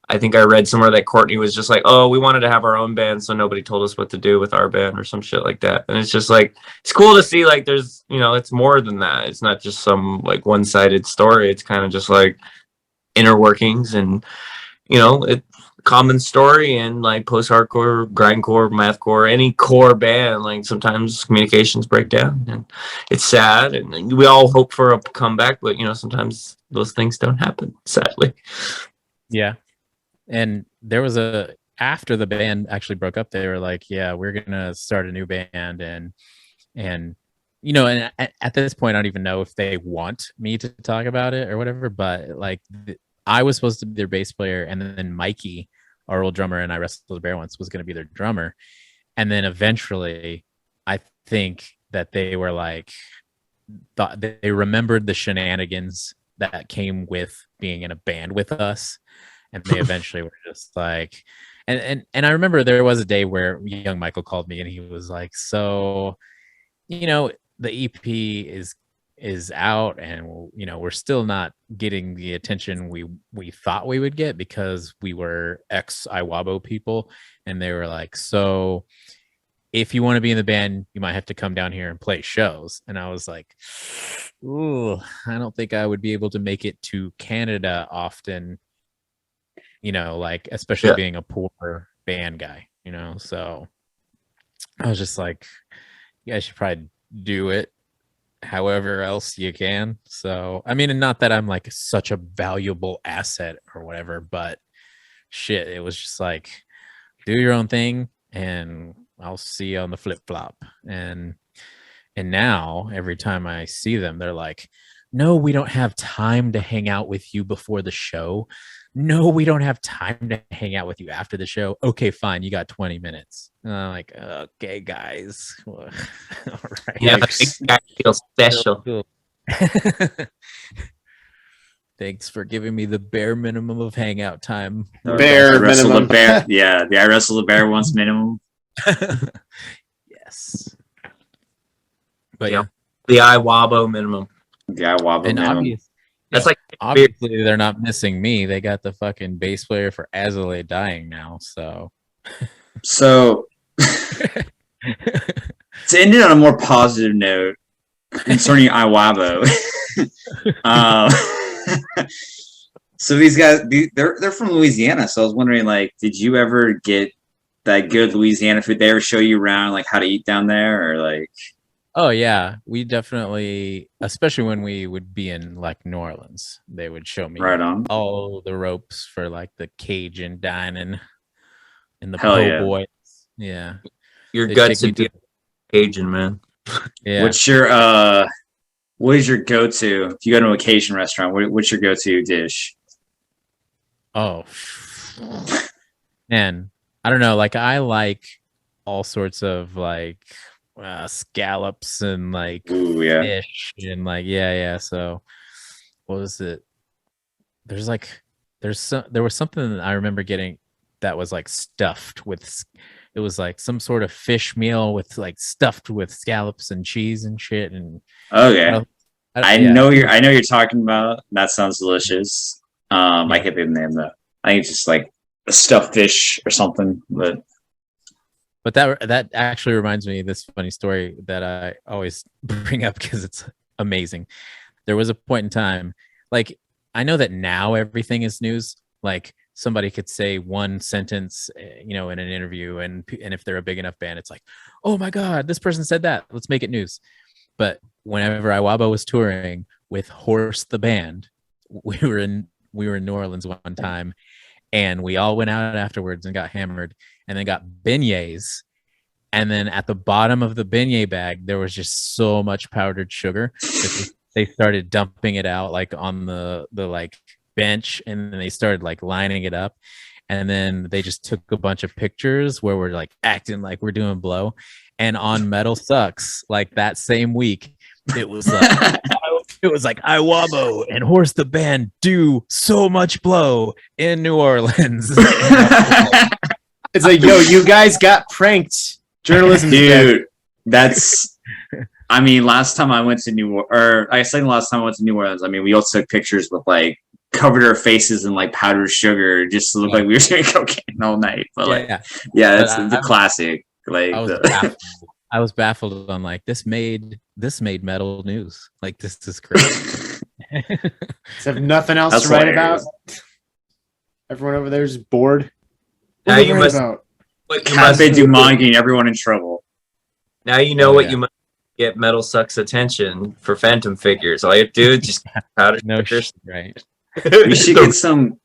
Speaker 3: I think I read somewhere that Courtney was just like, oh, we wanted to have our own band, so nobody told us what to do with our band or some shit like that. And it's just like, it's cool to see like there's, it's more than that. It's not just some like one-sided story. It's kind of just like inner workings and, it common story and like post-hardcore, grindcore, mathcore, any core band, like sometimes communications break down and it's sad and we all hope for a comeback, but sometimes those things don't happen, sadly.
Speaker 1: Yeah. And there was after the band actually broke up, they were like, yeah, we're gonna start a new band, and at this point I don't even know if they want me to talk about it or whatever, but like I was supposed to be their bass player, and then Mikey, our old drummer, and Iwrestledabearonce was going to be their drummer. And then eventually I think that they were like, thought they remembered the shenanigans that came with being in a band with us, and they eventually were just like, and I remember there was a day where young Michael called me and he was like, so the EP is out, and we're still not getting the attention we thought we would get because we were ex Iwabo people, and they were like, so if you want to be in the band, you might have to come down here and play shows. And I was like, ooh, I don't think I would be able to make it to Canada often, like especially being a poor band guy, so I was just like, you guys should probably do it however else you can. So, I mean, and not that I'm like such a valuable asset or whatever, but shit, it was just like, do your own thing and I'll see you on the flip flop. And now every time I see them, they're like, no, we don't have time to hang out with you before the show. No, we don't have time to hang out with you after the show. Okay, fine. You got 20 minutes. And I'm like, okay, guys. All right.
Speaker 3: Yeah, I feel special.
Speaker 1: Thanks for giving me the bare minimum of hangout time.
Speaker 4: Bare minimum.
Speaker 2: Yeah, the I Wrestle the Bear once minimum.
Speaker 1: Yes. But
Speaker 3: yeah, the Iwabo minimum.
Speaker 2: The Iwabo minimum.
Speaker 3: That's like
Speaker 1: obviously they're not missing me. They got the fucking bass player for Azalea dying now. So
Speaker 2: to end it on a more positive note concerning Iwabo. So these guys, they're from Louisiana. So I was wondering, like, did you ever get that good Louisiana food? They ever show you around, like, how to eat down there, or like?
Speaker 1: Oh yeah, we definitely, especially when we would be in like New Orleans, they would show me
Speaker 2: right on
Speaker 1: all the ropes for like the Cajun dining and the
Speaker 2: po'
Speaker 1: boys. Yeah,
Speaker 3: your guts would be Cajun, man.
Speaker 1: Yeah.
Speaker 2: What is your go-to if you go to an Cajun restaurant? What's your go-to dish?
Speaker 1: Oh man, I don't know. Like I like all sorts of like scallops and like fish and like so what was it, there was something that I remember getting that was like stuffed with, it was like some sort of fish meal with like stuffed with scallops and cheese and shit. And
Speaker 2: okay, I know you're talking about. That sounds delicious. I can't think of the name though. I think it's just like a stuffed fish or something,
Speaker 1: But that actually reminds me of this funny story that I always bring up because it's amazing. There was a point in time, like, I know that now everything is news. Like somebody could say one sentence, in an interview, and if they're a big enough band, it's like, oh my God, this person said that. Let's make it news. But whenever Iwabo was touring with Horse the band, we were in New Orleans one time, and we all went out afterwards and got hammered, and then got beignets. And then at the bottom of the beignet bag, there was just so much powdered sugar that they started dumping it out like on the like bench, and then they started like lining it up. And then they just took a bunch of pictures where we're like acting like we're doing blow. And on Metal Sucks, like that same week, it was like Iwabo and Horse the band do so much blow in New Orleans.
Speaker 4: It's like, yo, you guys got pranked. Journalism,
Speaker 2: dude. That's. I mean, last time I went to last time I went to New Orleans, I mean, we all took pictures with like covered our faces in like powdered sugar just to look like we were doing cocaine all night. But that's the classic. Like
Speaker 1: I was baffled on like this made metal news. Like this is crazy.
Speaker 4: Have nothing else to write about. Everyone over there is bored.
Speaker 3: Now you must.
Speaker 2: Cafe Du Monde getting everyone in trouble.
Speaker 3: Now you know what you must get Metal Sucks attention for Fantom Figures. All you have to do is just powder
Speaker 1: right.
Speaker 2: We should get some.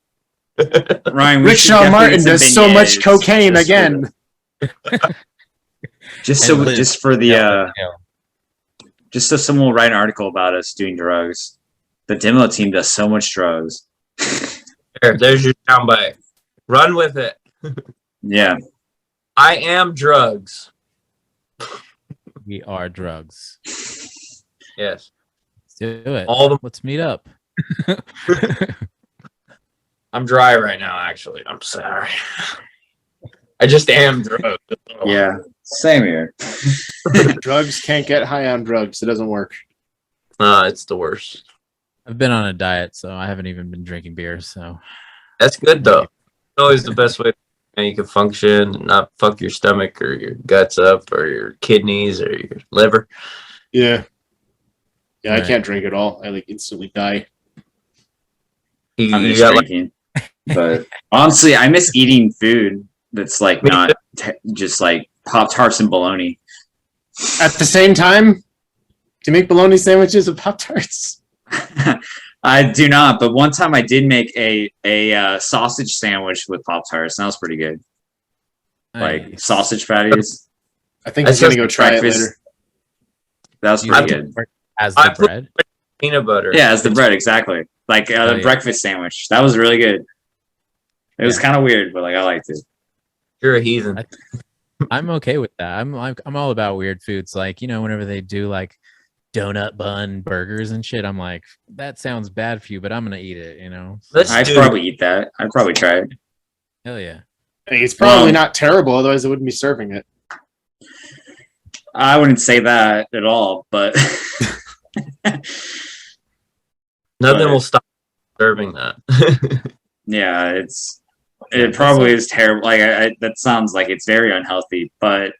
Speaker 2: Ryan,
Speaker 4: Rickshaw Martin does so much cocaine again.
Speaker 2: Just so someone will write an article about us doing drugs. The demo team does so much drugs.
Speaker 3: There's your soundbite. Run with it.
Speaker 2: Yeah.
Speaker 3: I am drugs.
Speaker 1: We are drugs.
Speaker 3: Yes.
Speaker 1: Let's do it.
Speaker 3: All of them.
Speaker 1: Let's meet up.
Speaker 3: I'm dry right now, actually. I'm sorry. I just am drugs.
Speaker 2: Yeah. Same here.
Speaker 4: Drugs can't get high on drugs. It doesn't work.
Speaker 3: It's the worst.
Speaker 1: I've been on a diet, so I haven't even been drinking beer. So
Speaker 3: that's good, though. It's always the best way you can function and not fuck your stomach or your guts up or your kidneys or your liver.
Speaker 4: Yeah. Yeah, right. I can't drink at all. I like instantly die.
Speaker 2: I'm just drinking. But honestly, I miss eating food that's like not just like Pop-Tarts and bologna.
Speaker 4: At the same time, do you make bologna sandwiches with Pop-Tarts?
Speaker 2: I do not, but one time I did make a sausage sandwich with Pop-Tarts, and that was pretty good. Like sausage patties.
Speaker 4: I think he's gonna go try it later.
Speaker 2: That was pretty good.
Speaker 1: As the bread?
Speaker 3: Peanut butter.
Speaker 2: Yeah, as the bread, exactly. Like the breakfast sandwich. That was really good. It was kind of weird, but like I liked it.
Speaker 3: You're a heathen.
Speaker 1: I'm okay with that. I'm all about weird foods. Like, you know, whenever they do like donut bun burgers and shit, I'm like, that sounds bad for you, but I'm gonna eat it, you know.
Speaker 2: I'd probably eat that. I'd probably try it.
Speaker 1: Hell yeah.
Speaker 4: It's probably not terrible, otherwise I wouldn't be serving it.
Speaker 2: I wouldn't say that at all, but
Speaker 3: nothing will stop serving that.
Speaker 2: Yeah, it probably is terrible. Like that sounds like it's very unhealthy, but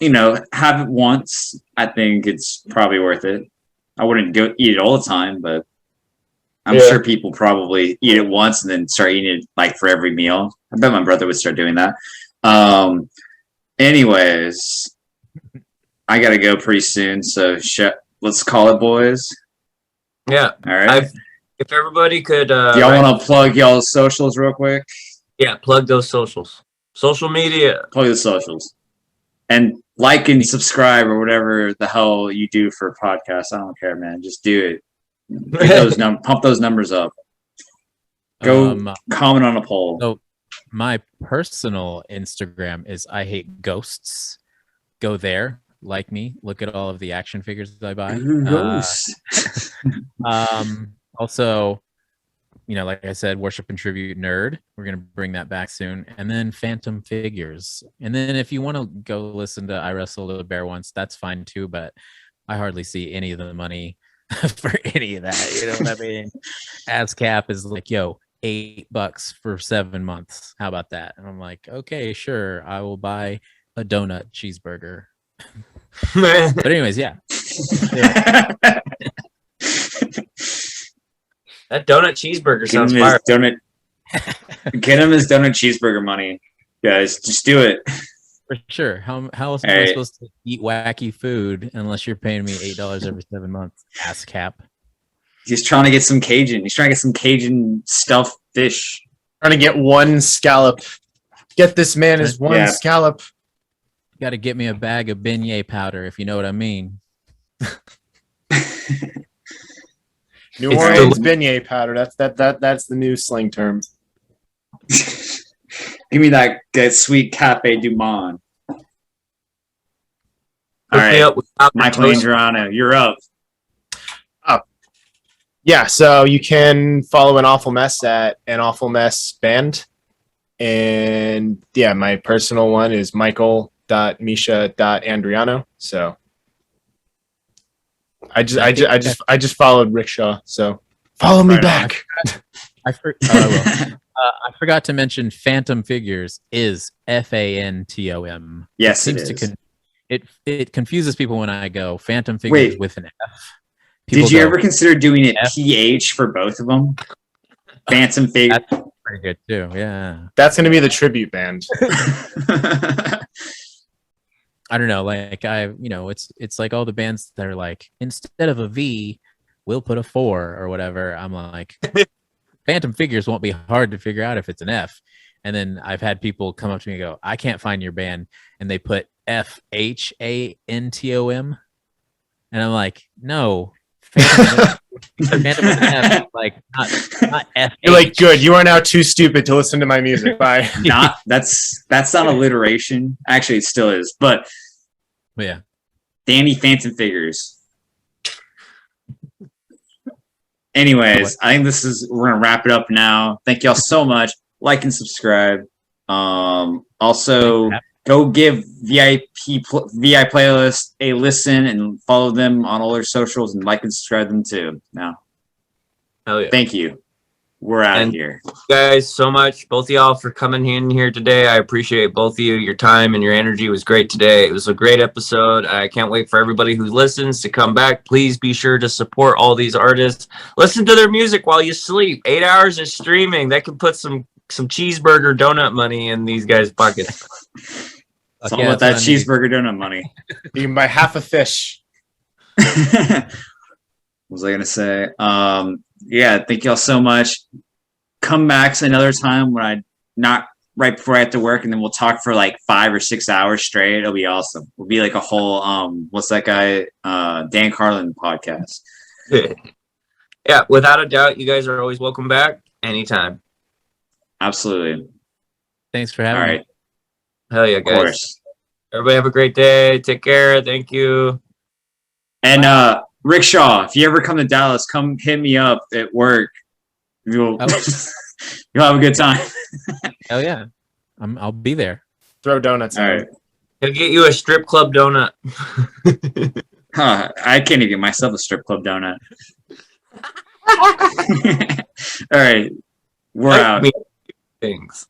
Speaker 2: you know, have it once. I think it's probably worth it. I wouldn't eat it all the time, but I'm sure people probably eat it once and then start eating it like for every meal. I bet my brother would start doing that. Anyways, I gotta go pretty soon, so let's call it, boys.
Speaker 3: Yeah.
Speaker 2: All right.
Speaker 3: If everybody could,
Speaker 2: y'all want to plug y'all's socials real quick?
Speaker 3: Yeah, plug those socials. Social media.
Speaker 2: Plug the socials. And like and subscribe or whatever the hell you do for podcasts. I don't care, man. Just do it. Get those pump those numbers up. Go comment on a poll.
Speaker 1: So my personal Instagram is I hate ghosts. Go there, like me. Look at all of the action figures that I buy.
Speaker 2: Ghosts.
Speaker 1: Also, you know, like I said, Worship and Tribute Nerd. We're going to bring that back soon. And then Fantom Figures. And then if you want to go listen to Iwrestledabearonce, that's fine too, but I hardly see any of the money for any of that. You know what I mean? ASCAP is like, yo, $8 for 7 months. How about that? And I'm like, okay, sure. I will buy a donut cheeseburger. But anyways, yeah.
Speaker 3: That donut cheeseburger sounds fire.
Speaker 2: Get him his donut cheeseburger money, guys. Just do it.
Speaker 1: For sure. How else am I supposed to eat wacky food unless you're paying me $8 every 7 months? Ass cap.
Speaker 2: He's trying to get some Cajun. He's trying to get some Cajun stuffed fish.
Speaker 4: Trying to get one scallop. Get this man his one scallop.
Speaker 1: You got to get me a bag of beignet powder, if you know what I mean.
Speaker 4: New Orleans beignet powder. That's the new slang term.
Speaker 2: Give me that sweet Cafe du Monde. All right, Michael Andriano, you're up.
Speaker 4: Yeah, so you can follow An Awful Mess at An Awful Mess Band, and yeah, my personal one is michael.misha.andriano. So. I just followed Rickshaw, so follow me back.
Speaker 1: I forgot to mention Fantom Figures is Fantom.
Speaker 2: Yes, it is.
Speaker 1: It confuses people when I go Fantom Figures with an F.
Speaker 2: Did you ever consider doing it PH for both of them? Fantom Figures.
Speaker 1: That's pretty good too. Yeah,
Speaker 4: that's gonna be the tribute band.
Speaker 1: I don't know, like it's like all the bands that are like, instead of a V, we'll put a 4 or whatever. I'm like, Fantom Figures won't be hard to figure out if it's an F. And then I've had people come up to me and go, I can't find your band, and they put FHANTOM, and I'm like, no, Fantom with an F, like not F.
Speaker 4: You're like, good. You are now too stupid to listen to my music. Bye.
Speaker 2: That's not alliteration. Actually, it still is. But
Speaker 1: yeah,
Speaker 2: Danny Fantom Figures. Anyways, I think we're gonna wrap it up now. Thank y'all so much. Like and subscribe. Also, go give VI Playlist a listen and follow them on all their socials and like and subscribe them too. Now,
Speaker 3: hell yeah.
Speaker 2: Thank you. We're out of here.
Speaker 3: Guys, so much, both of y'all, for coming in here today. I appreciate both of you. Your time and your energy was great today. It was a great episode. I can't wait for everybody who listens to come back. Please be sure to support all these artists. Listen to their music while you sleep. 8 hours of streaming. That could put some cheeseburger donut money in these guys' pockets.
Speaker 2: It's all about that cheeseburger donut money.
Speaker 4: You can buy half a fish.
Speaker 2: What was I gonna say? Yeah, thank y'all so much. Come back another time when I not right before I have to work, and then we'll talk for like 5 or 6 hours straight. It'll be awesome. It'll be like a whole what's that guy? Dan Carlin podcast.
Speaker 3: Yeah, without a doubt, you guys are always welcome back anytime.
Speaker 2: Absolutely.
Speaker 1: Thanks for having me.
Speaker 3: Hell yeah, guys.
Speaker 2: Of course.
Speaker 3: Everybody have a great day. Take care. Thank you.
Speaker 2: And Rickshaw, if you ever come to Dallas, come hit me up at work. You'll have a good time.
Speaker 1: Hell yeah. I'll be there.
Speaker 4: Throw donuts.
Speaker 2: All right.
Speaker 3: He'll get you a strip club donut.
Speaker 2: I can't even get myself a strip club donut. All right. We're out.
Speaker 3: Things.